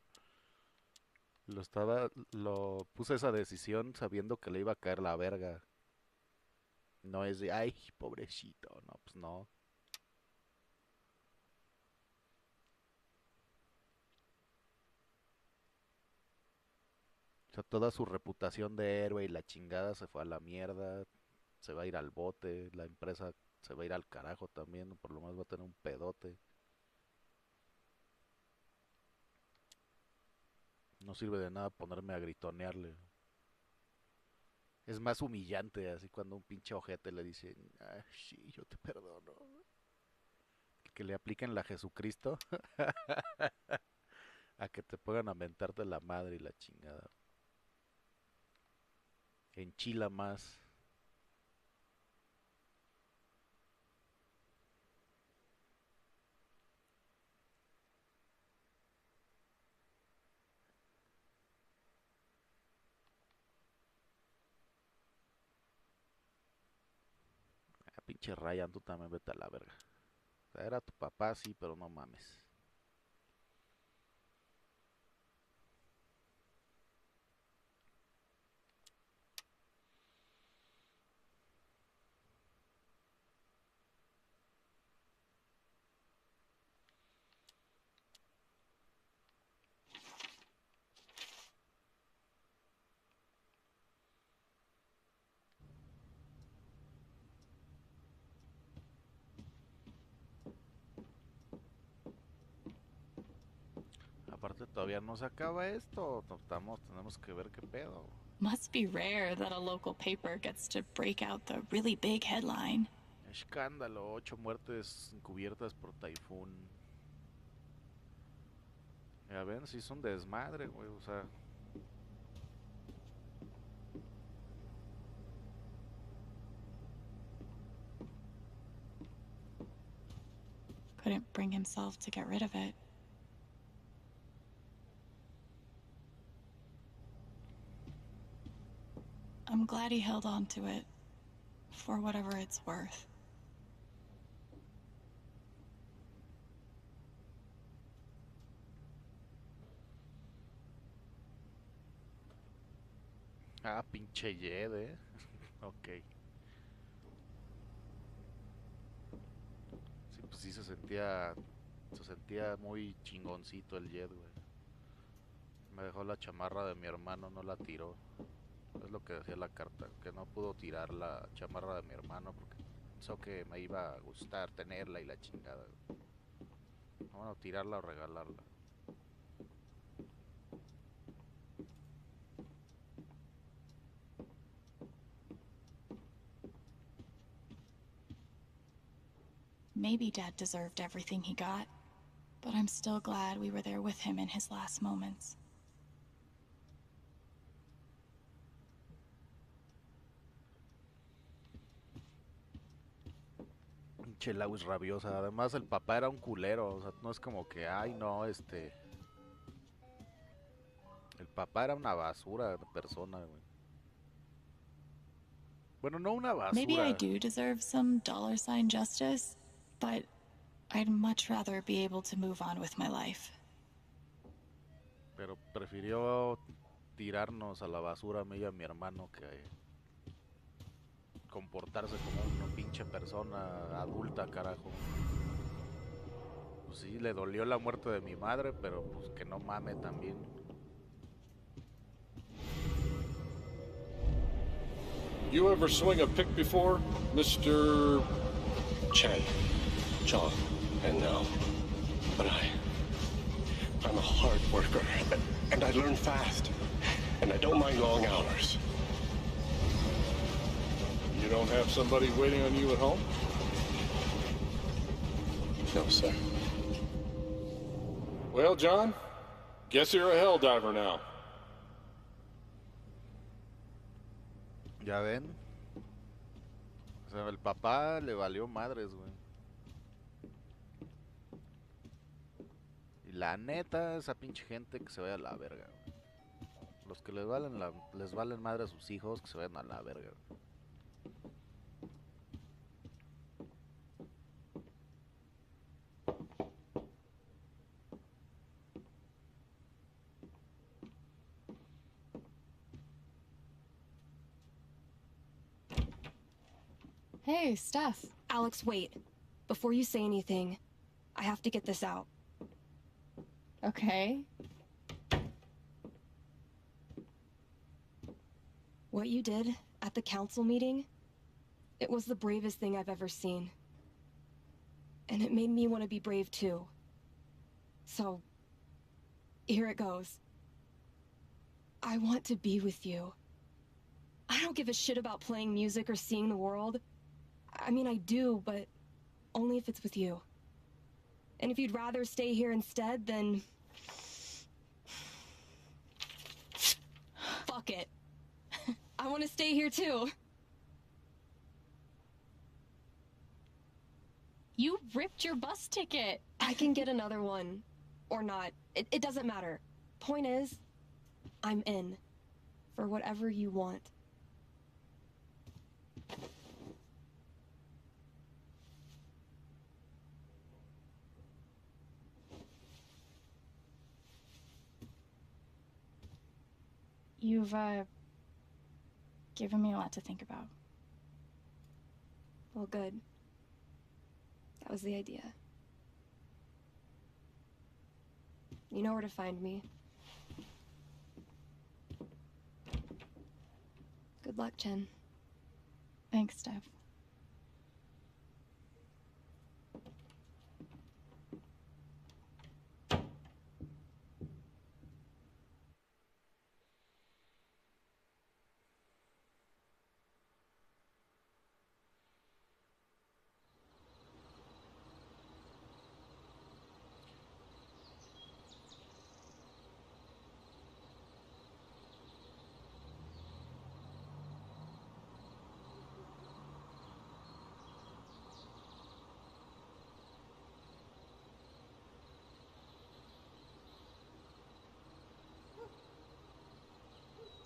Lo puse esa decisión sabiendo que le iba a caer la verga. No es de, ay, pobrecito. No, pues no. O sea, toda su reputación de héroe y la chingada se fue a la mierda. Se va a ir al bote. La empresa se va a ir al carajo también. Por lo menos va a tener un pedote. No sirve de nada ponerme a gritonearle. Es más humillante así cuando un pinche ojete le dice, ah, sí, yo te perdono. Que le apliquen la Jesucristo a que te pongan a mentarte la madre y la chingada. Enchila más. Ah, pinche Ryan, tú también vete a la verga. O sea, era tu papá, sí, pero no mames. Aparte todavía no se acaba esto. Tenemos que ver qué pedo. Must be rare that a local paper gets to break out the really big headline. Escándalo, 8 muertes encubiertas por taifún. Ya ven, si es un desmadre, güey, o sea. Couldn't bring himself to get rid of it. I'm glad he held on to it, for whatever it's worth. Ah, pinche Jed, ok. Sí, pues sí se sentía muy chingoncito el Jed, güey. Me dejó la chamarra de mi hermano, no la tiró. Es lo que decía la carta, que no pudo tirar la chamarra de mi hermano porque pensó que me iba a gustar tenerla y la chingada. Bueno, tirarla o regalarla. Maybe Dad deserved everything he got, but I'm still glad we were there with him in his last moments. Pinche Lawis rabiosa. Además el papá era un culero, o sea, no es como que, ay no, el papá era una basura de persona, güey. Bueno, no una Maybe I basura. do deserve some $ justice, but I'd much rather be able to move on with my life. Pero prefirió tirarnos a la basura a mí y a mi hermano que comportarse como una pinche persona adulta, carajo. Pues sí, le dolió la muerte de mi madre, pero pues que no mame también. You ever swing a pick before, Mr. Chen, John, and now. But I'm a hard worker, and I learn fast. And I don't mind long hours. You don't have somebody waiting on you at home? No, sir. Well, John, guess you're a hell diver now. ¿Ya ven? O sea, el papá le valió madres, güey. Y la neta, esa pinche gente que se vaya a la verga, güey. Los que les valen madre a sus hijos, que se vayan a la verga, güey. Hey, Steph. Alex, wait. Before you say anything, I have to get this out. Okay. What you did at the council meeting, it was the bravest thing I've ever seen. And it made me want to be brave too. So, here it goes. I want to be with you. I don't give a shit about playing music or seeing the world. I mean, I do, but only if it's with you. And if you'd rather stay here instead, then... fuck it. I want to stay here too. You ripped your bus ticket. I can get another one. Or not. It doesn't matter. Point is, I'm in. For whatever you want. You've, given me a lot to think about. Well, good. That was the idea. You know where to find me. Good luck, Chen. Thanks, Steph.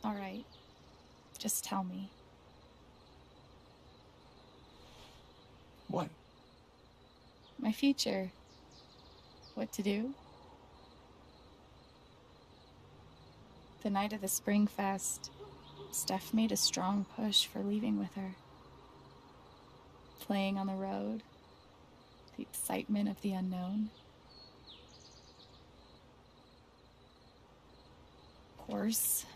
All right. Just tell me. What? My future. What to do? The night of the Spring Fest, Steph made a strong push for leaving with her. Playing on the road. The excitement of the unknown. Of course,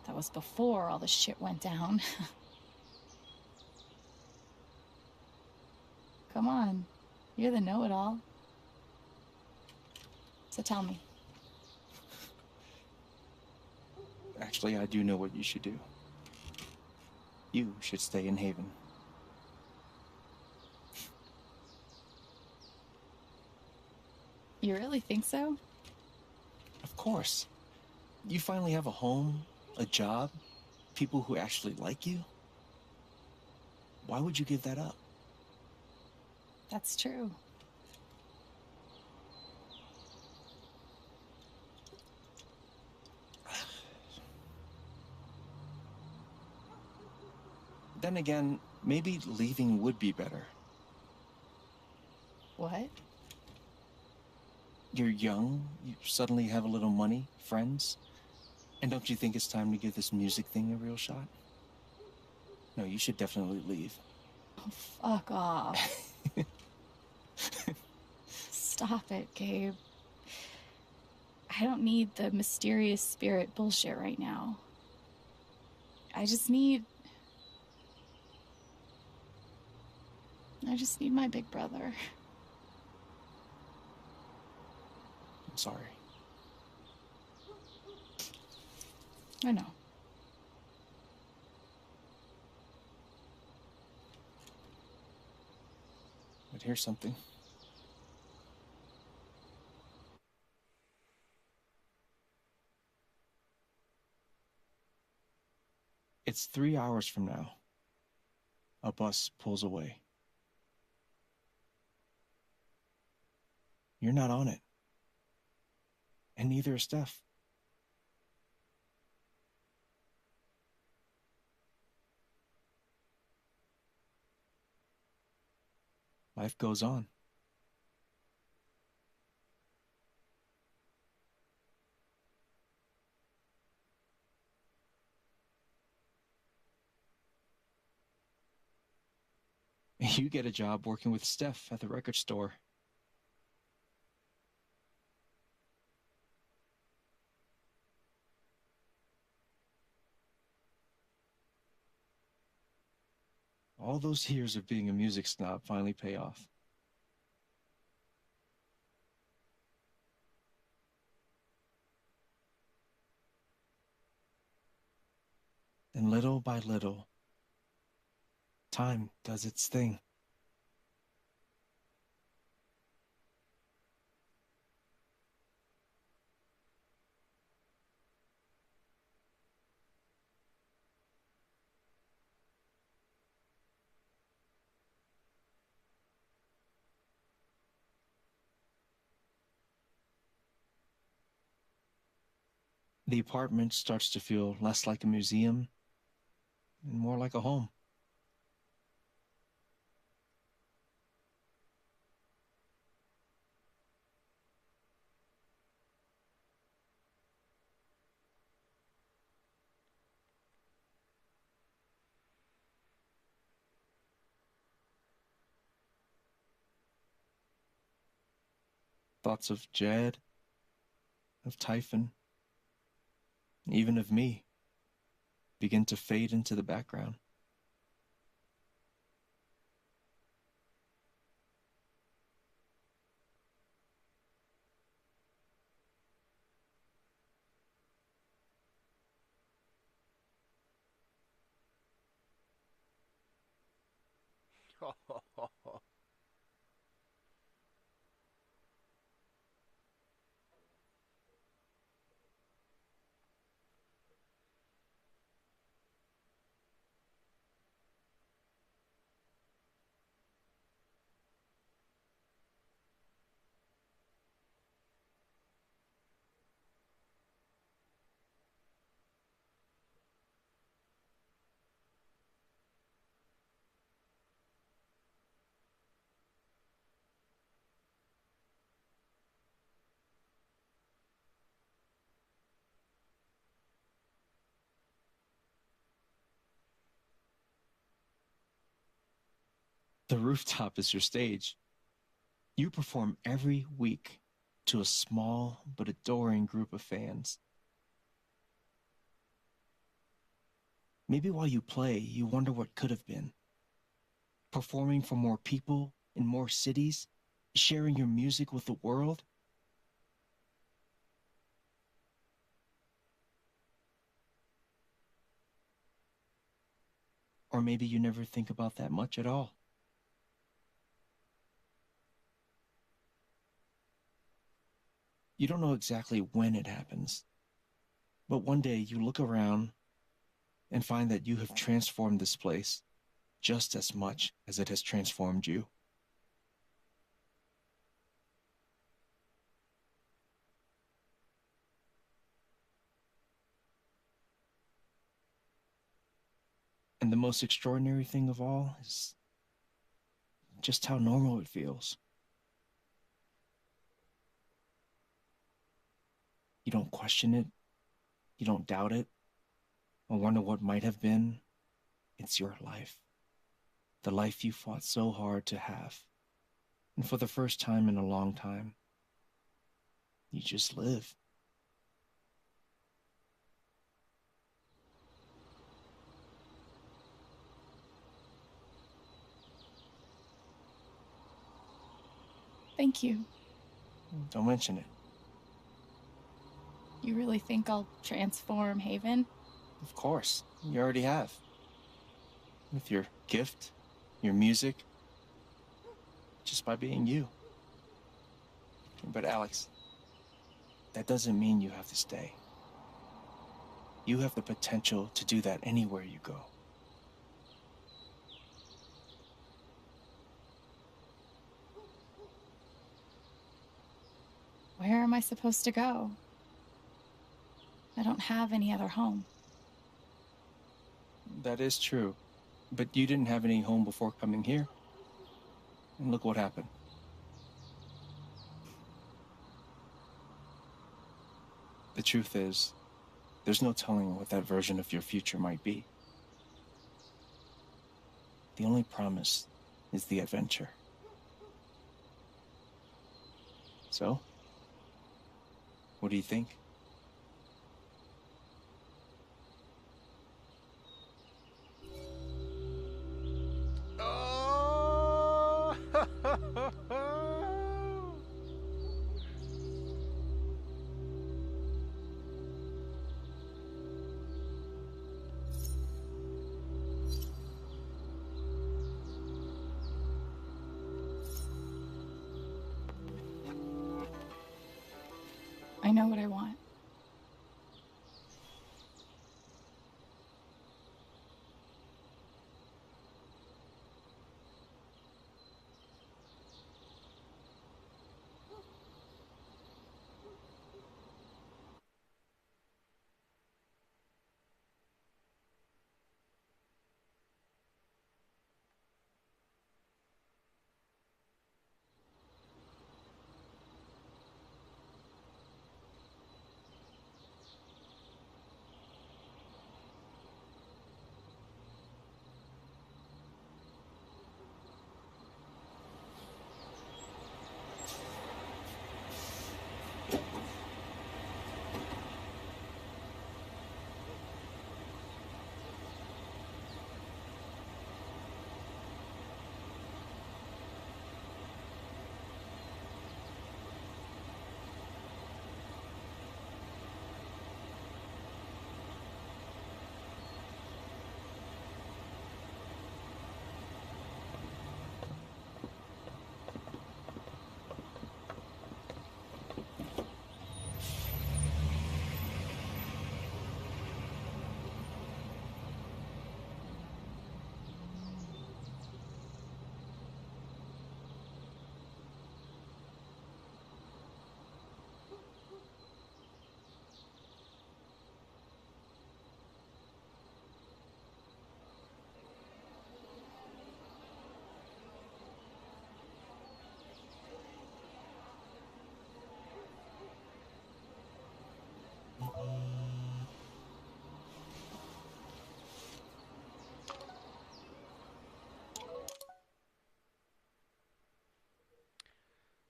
that was before all the shit went down. Come on, you're the know-it-all. So tell me. Actually, I do know what you should do. You should stay in Haven. You really think so? Of course. You finally have a home, a job, people who actually like you. Why would you give that up? That's true. Then again, maybe leaving would be better. What? You're young, you suddenly have a little money, friends. And don't you think it's time to give this music thing a real shot? No, you should definitely leave. Oh, fuck off. Stop it, Gabe. I don't need the mysterious spirit bullshit right now. I just need I just need my big brother. I'm sorry. I know. But here's something. It's 3 hours from now. A bus pulls away. You're not on it. And neither is Steph. Life goes on. You get a job working with Steph at the record store. All those years of being a music snob finally pay off. And little by little, time does its thing. The apartment starts to feel less like a museum and more like a home. Thoughts of Jed, of Typhon, even of me, begin to fade into the background. The rooftop is your stage. You perform every week to a small but adoring group of fans. Maybe while you play, you wonder what could have been. Performing for more people in more cities, sharing your music with the world. Or maybe you never think about that much at all. You don't know exactly when it happens, but one day you look around and find that you have transformed this place just as much as it has transformed you. And the most extraordinary thing of all is just how normal it feels. You don't question it, you don't doubt it, or wonder what might have been. It's your life. The life you fought so hard to have. And for the first time in a long time, you just live. Thank you. Don't mention it. You really think I'll transform Haven? Of course. You already have. With your gift, your music, just by being you. But Alex, that doesn't mean you have to stay. You have the potential to do that anywhere you go. Where am I supposed to go? I don't have any other home. That is true. But you didn't have any home before coming here. And look what happened. The truth is, there's no telling what that version of your future might be. The only promise is the adventure. So, what do you think? Oh! I know what I want.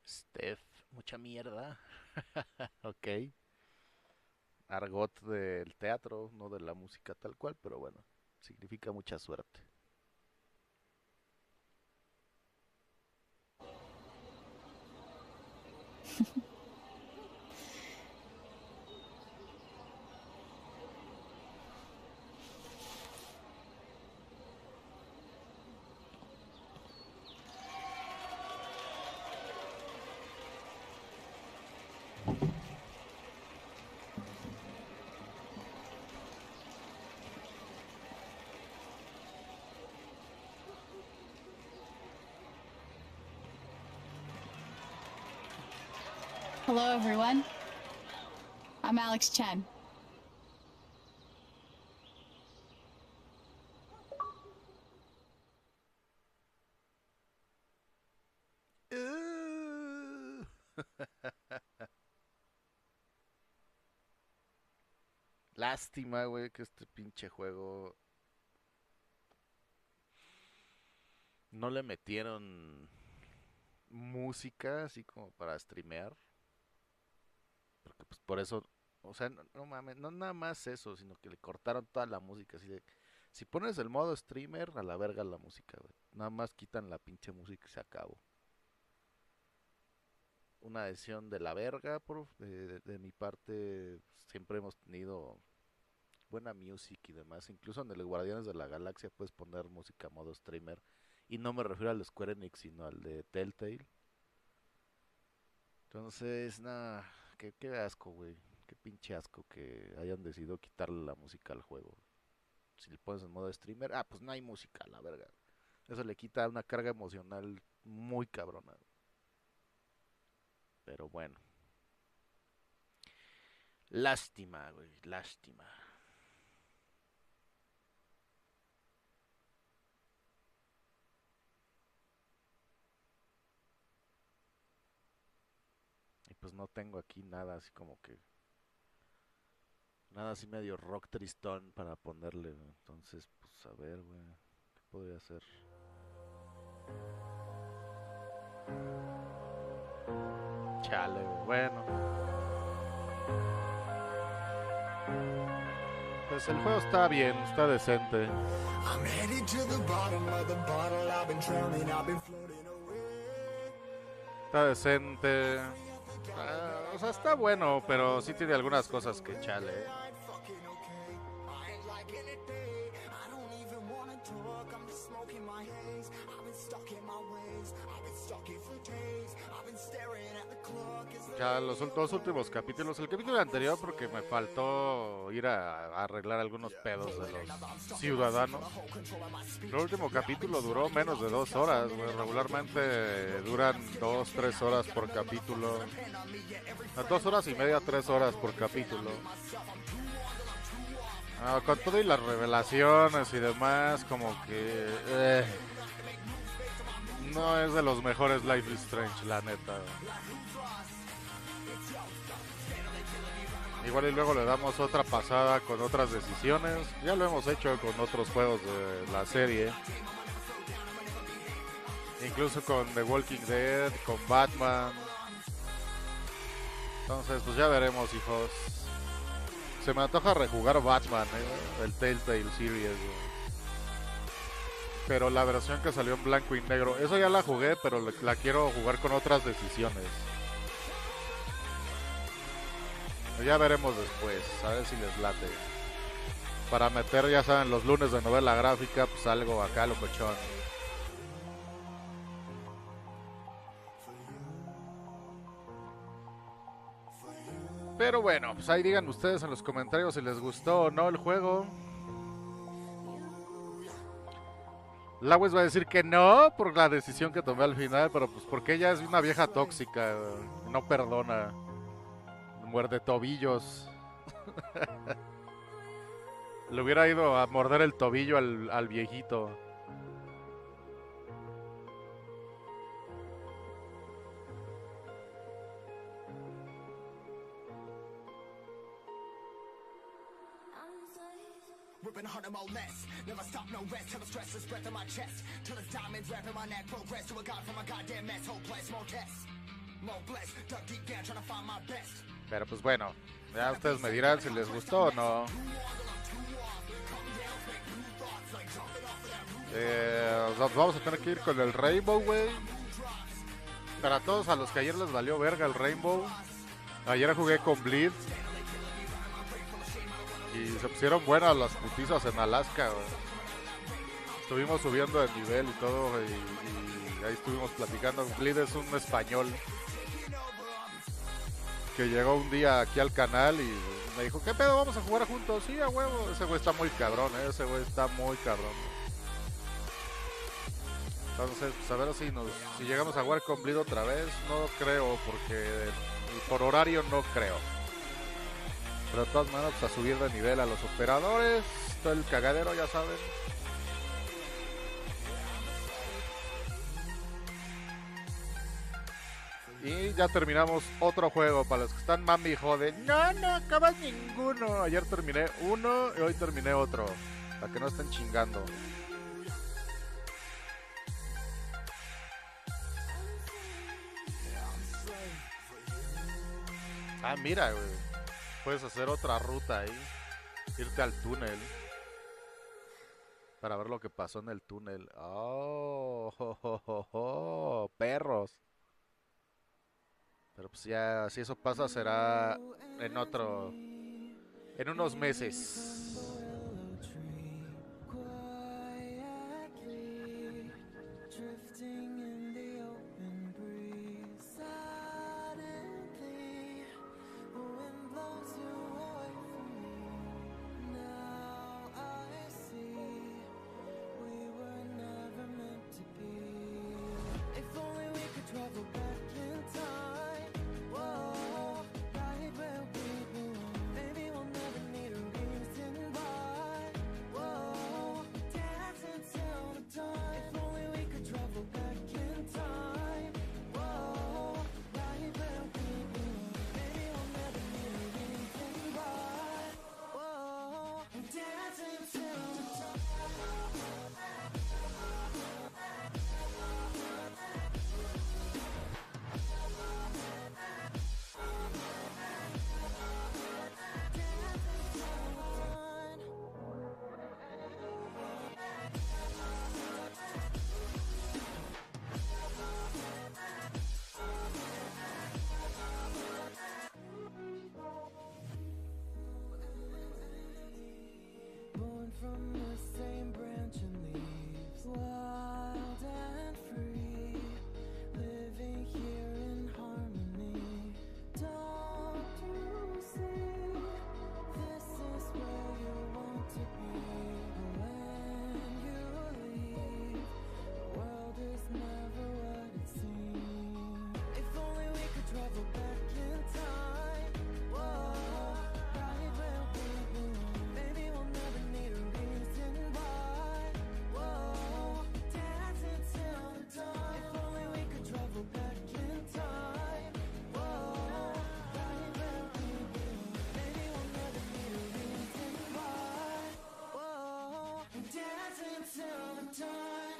Steph, mucha mierda. Ok. Argot del teatro, no de la música tal cual, pero bueno, significa mucha suerte. Hello, everyone. I'm Alex Chen. Lástima, güey, que este pinche juego no le metieron música así como para streamear. Porque pues por eso, o sea, no mames, no nada más eso, sino que le cortaron toda la música. Así de, si pones el modo streamer, a la verga la música, güey. Nada más quitan la pinche música y se acabó. una decisión de la verga. De mi parte, siempre hemos tenido buena music y demás. Incluso en el Guardianes de la Galaxia puedes poner música a modo streamer. Y no me refiero al de Square Enix, sino al de Telltale. Entonces, nada, qué asco, güey. Qué pinche asco que hayan decidido quitarle la música al juego. Si le pones en modo streamer, pues no hay música, la verga. Eso le quita una carga emocional muy cabrona. Pero bueno. Lástima, güey, lástima. Y pues no tengo aquí nada así como que... Nada así medio rock tristón para ponerle, güey. Entonces, pues a ver, güey. ¿Qué podría hacer? Chale, güey. Bueno. Pues el juego está bien, está decente. Está decente. O sea, está bueno, pero sí tiene algunas cosas que chale. Ya los dos últimos capítulos, el capítulo anterior porque me faltó ir a arreglar algunos pedos de los ciudadanos. El último capítulo duró menos de 2 horas, güey. Regularmente duran 2, 3 horas por capítulo. 2 horas y media, 3 horas por capítulo. Con todo y las revelaciones y demás, como que no es de los mejores Life is Strange, la neta. Igual y luego le damos otra pasada con otras decisiones. Ya lo hemos hecho con otros juegos de la serie. Incluso con The Walking Dead, con Batman. Entonces, pues ya veremos, hijos. Se me antoja rejugar Batman, el Telltale Series, pero la versión que salió en blanco y negro. Eso ya la jugué, pero la quiero jugar con otras decisiones. Ya veremos después, a ver si les late. Para meter, ya saben, los lunes de novela gráfica, pues algo acá locochón. Pero bueno, pues ahí digan ustedes en los comentarios si les gustó o no el juego. Lawes va a decir que no por la decisión que tomé al final, pero pues porque ella es una vieja tóxica, no perdona. Muerde tobillos. Le hubiera ido a morder el tobillo al viejito. Ripping harder, more less. Never stop, no rest. Till the stress is breath in my chest. Till the diamonds wrapping my neck. Progress to a god from a goddamn mess. Hopeless, more tests. More blessed. Dug deep down trying to find my best. Pero pues bueno, ya ustedes me dirán si les gustó o no. Vamos a tener que ir con el Rainbow, güey. Para todos a los que ayer les valió verga el Rainbow. Ayer jugué con Bleed. Y se pusieron buenas las putizas en Alaska, güey. Estuvimos subiendo de nivel y todo, y ahí estuvimos platicando. Bleed es un español que llegó un día aquí al canal y me dijo, ¿qué pedo? ¿Vamos a jugar juntos? Sí, a huevo. Ese güey está muy cabrón, ese güey está muy cabrón. Entonces, pues a ver si llegamos a jugar con Bleed otra vez. No creo, porque por horario no creo. Pero de todas maneras, pues a subir de nivel a los operadores. Todo el cagadero, ya saben. Y ya terminamos otro juego. Para los que están mami y joden, no acabas ninguno. Ayer terminé uno y hoy terminé otro. Para que no estén chingando. Mira, güey. Puedes hacer otra ruta ahí. Irte al túnel. Para ver lo que pasó en el túnel. Oh, perros. Pero pues ya, si eso pasa, será en otro, en unos meses. Drifting in the open breeze. Suddenly, the wind blows you away from me. Now I see we were never meant to be. If only we could travel back in time. Whoa, right where we belong. Maybe we'll never need a reason why. Whoa, dancing till the dawn. If only we could travel back in time. Whoa, right where we belong. Maybe we'll never need a reason why. Whoa, dancing till the dawn. Born from the same branch and leaves, wild and free, living here in harmony. Don't you see? This is where you want to be. But when you leave, the world is never what it seems. If only we could travel back in time. Whoa, right where we belong. Maybe we'll never need a reason why. Whoa, dancing till the dawn. If only we could travel back in time. Whoa, right where we belong. Maybe we'll never need a reason why. Whoa, dancing till the dawn.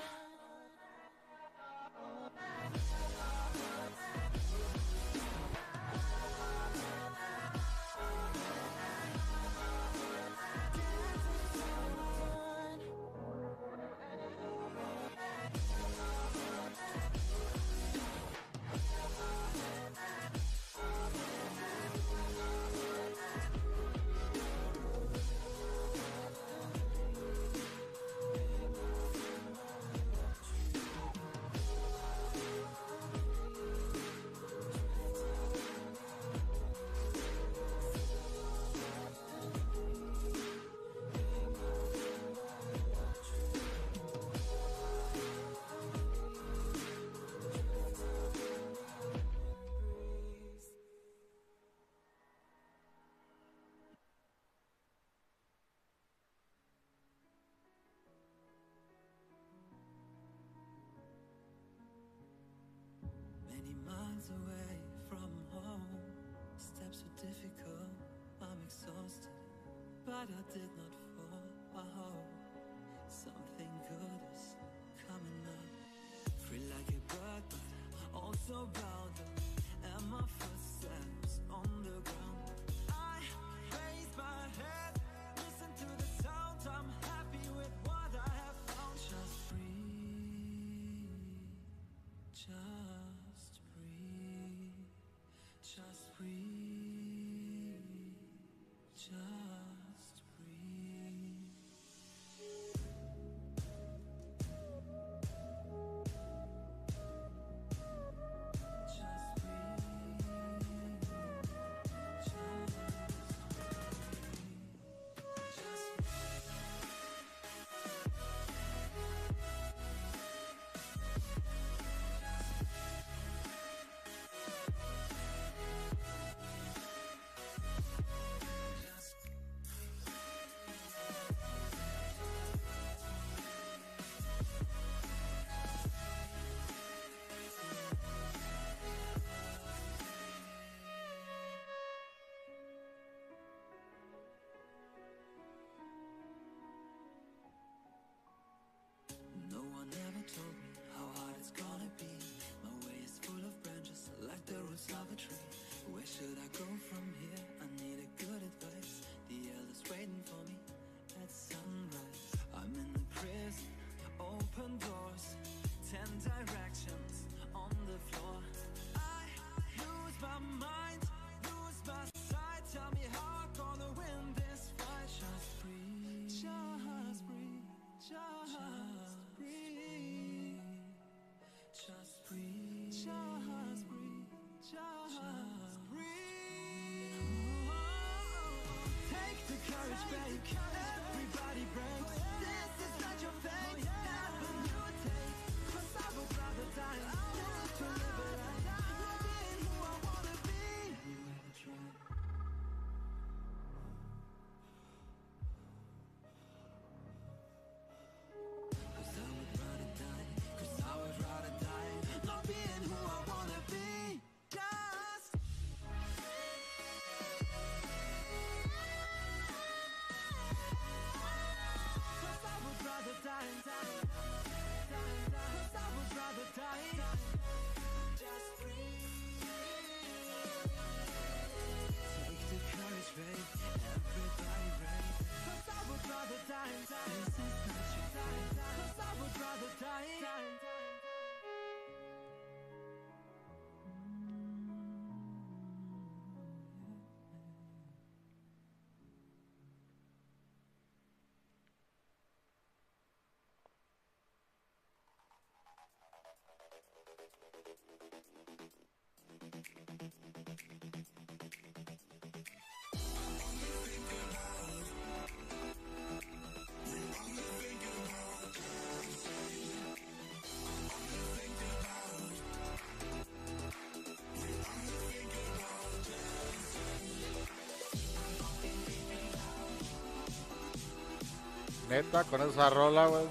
Many miles away from home, steps were difficult, I'm exhausted, but I did not fall. I hope something good is coming up. Free like a bird, but also bound up, and my footsteps on the ground. I raise my head, listen to the sound, I'm happy with what I have found. Just breathe, just breathe, just breathe, just breathe. Just No one ever told me how hard it's gonna be. My way is full of branches, like the roots of a tree. Where should I go from here? I need a good advice. The elders waiting for me at sunrise. I'm in the prison, open doors, 10 directions on the floor. I lose my Take the courage, babe. Everybody breaks. This is not your fate. Happen you take. 'Cause I would rather die than to live a life not being who I wanna be. Cause I would rather die. Cause I would rather die not being who I wanna be. Just Cause I would rather die. Cause I would rather die. Just breathe. Take the courage, babe. Everybody brave. 'Cause I would rather die. This is not your fate. 'Cause I would rather die. Neta, con esa rola, güey.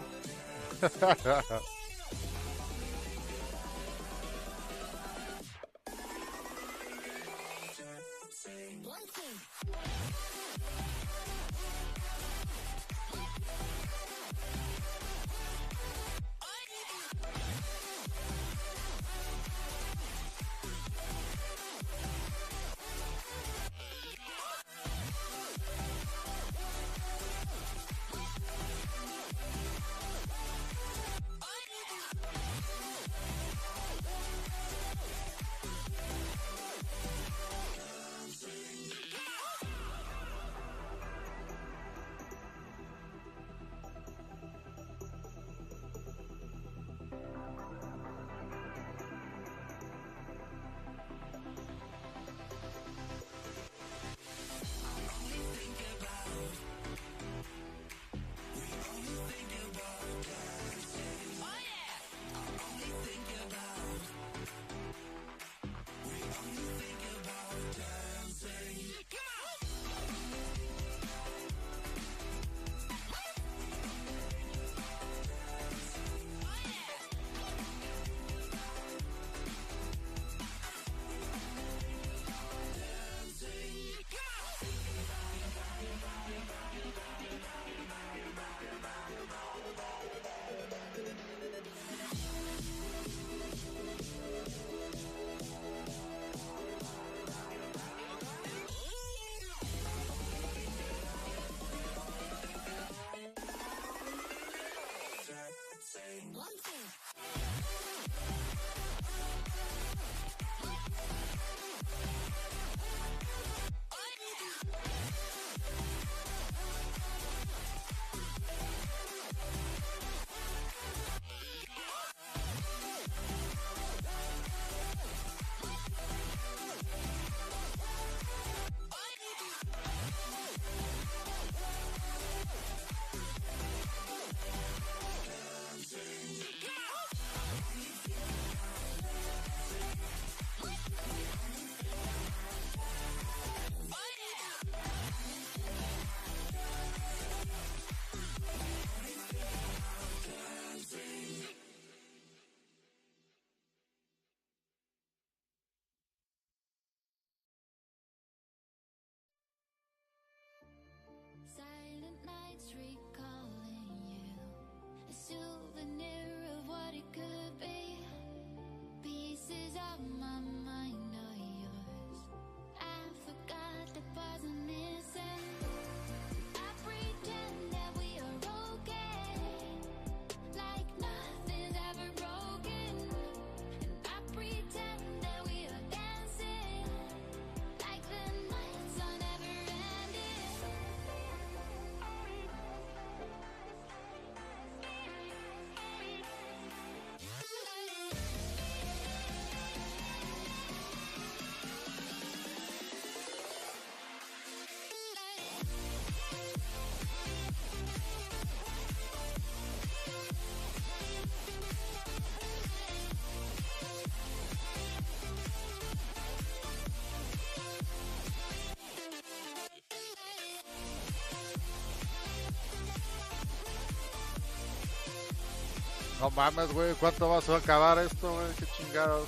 No mames, güey, ¿cuánto vas a acabar esto, güey? Qué chingados.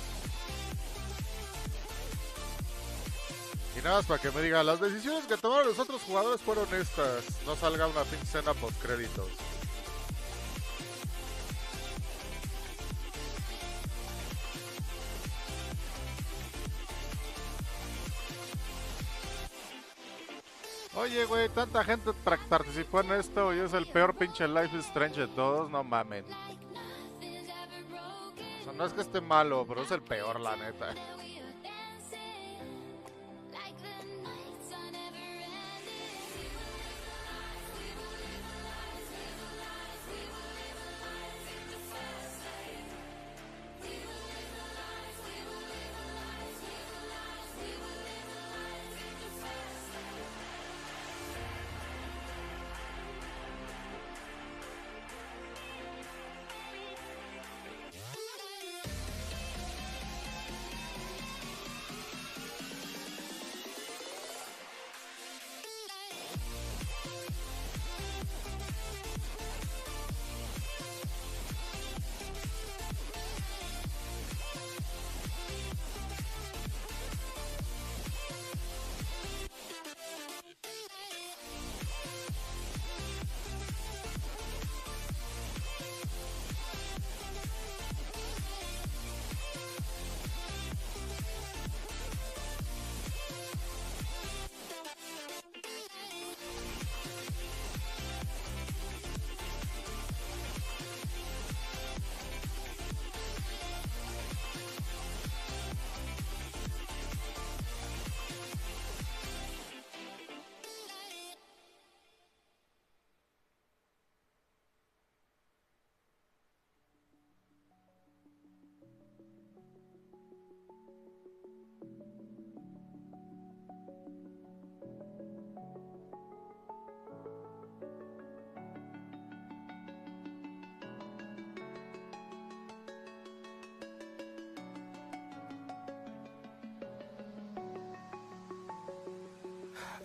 Y nada más para que me diga, las decisiones que tomaron los otros jugadores fueron estas. No salga una pinche escena post créditos. Oye, güey, tanta gente participó en esto y es el peor pinche Life is Strange de todos, no mamen. O sea, no es que esté malo, pero es el peor, la neta.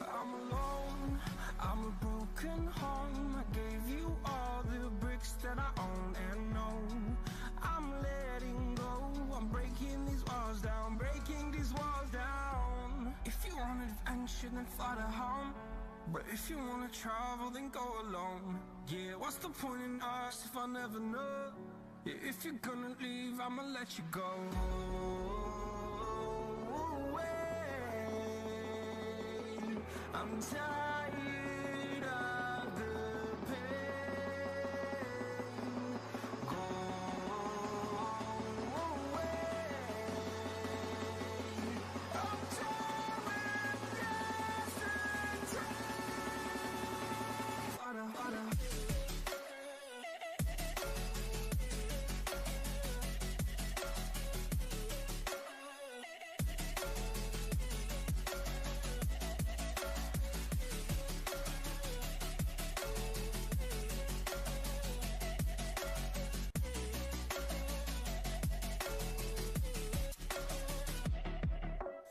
I'm alone, I'm a broken home. I gave you all the bricks that I own and know. I'm letting go, I'm breaking these walls down, breaking these walls down. If you want adventure, then fly to home. But if you wanna travel, then go alone. Yeah, what's the point in us if I never know? Yeah, if you're gonna leave, I'ma let you go. I'm tired of the pain. Go away. I'm tired of yesterday.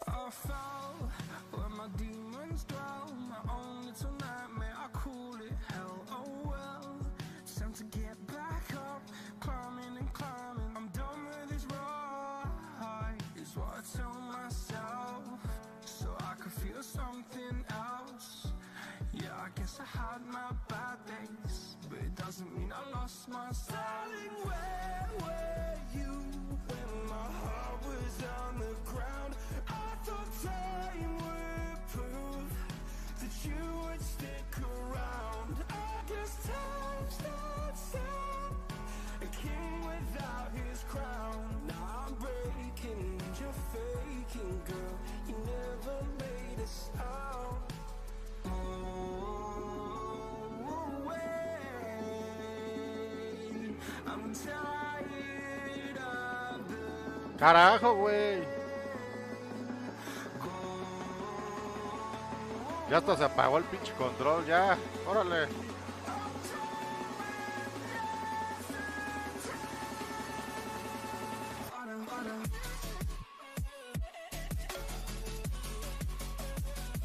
I fell where my demons dwell. My own little nightmare, I call it hell. Oh well, it's time to get back up. Climbing and climbing, I'm done with this ride, is what I tell myself, so I could feel something else. Yeah, I guess I had my bad days, but it doesn't mean I lost my style. Darling, where were you when my heart was on the ground? I thought time would prove that you would stick around. I guess time starts out, a king without his crown. Now I'm breaking and you're faking, girl. You never made a sound. I'm tired of the Carajo, güey. Ya hasta se apagó el pinche control, ya. Órale.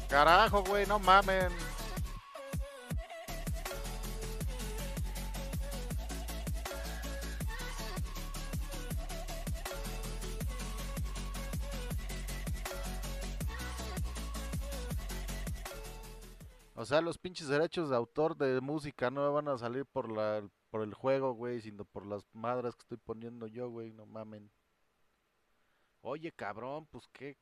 Carajo, güey, no mamen. O sea, los pinches derechos de autor de música no me van a salir por el juego, güey, sino por las madres que estoy poniendo yo, güey, no mamen. Oye, cabrón, pues qué.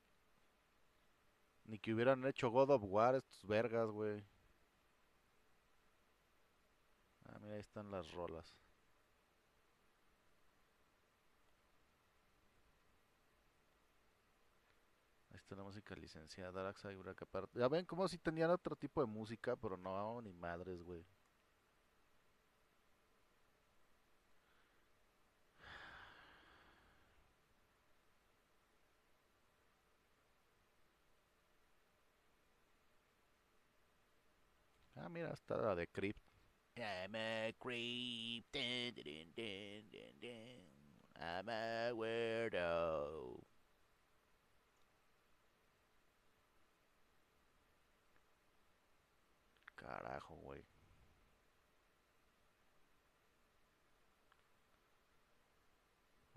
Ni que hubieran hecho God of War estos vergas, güey. Ah, mira, ahí están las rolas. Ahí está la música licenciada, Araxa y Huracapar. Ya ven como si tenían otro tipo de música, pero no, ni madres, güey. Ah, mira, está la de Crypt. I'm a creep. Dun, dun, dun, dun, dun. I'm a weirdo. Carajo, güey.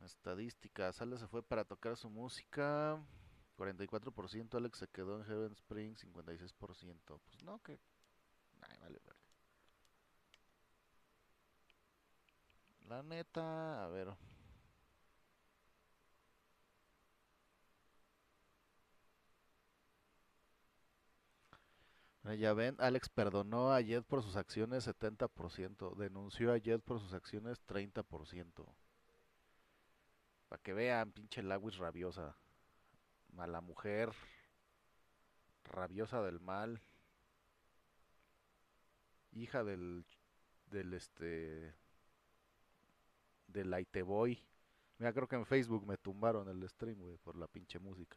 Estadística. Sale se fue para tocar su música. 44%. Alex se quedó en Heaven Spring. 56%. Pues no, que. Ay, vale, verga. La neta, a ver. Ya ven, Alex perdonó a Jed por sus acciones 70%. Denunció a Jed por sus acciones 30%. Para que vean, pinche Lawis rabiosa. Mala mujer. Rabiosa del mal. Hija del del Aiteboy. Mira, creo que en Facebook me tumbaron el stream, güey, por la pinche música.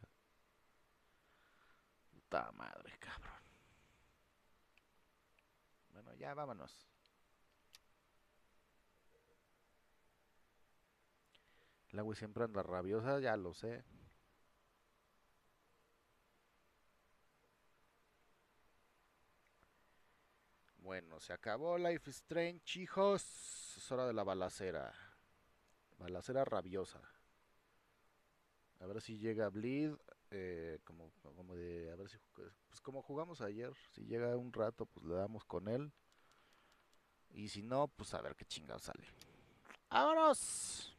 Puta madre, cabrón. Bueno, ya vámonos. La güey siempre anda rabiosa, ya lo sé. Bueno, se acabó Life is Strange, hijos. Es hora de la balacera. Balacera rabiosa. A ver si llega Bleed. Como de. A ver si. Pues como jugamos ayer. Si llega un rato, pues le damos con él. Y si no, pues a ver qué chingado sale. ¡Vámonos!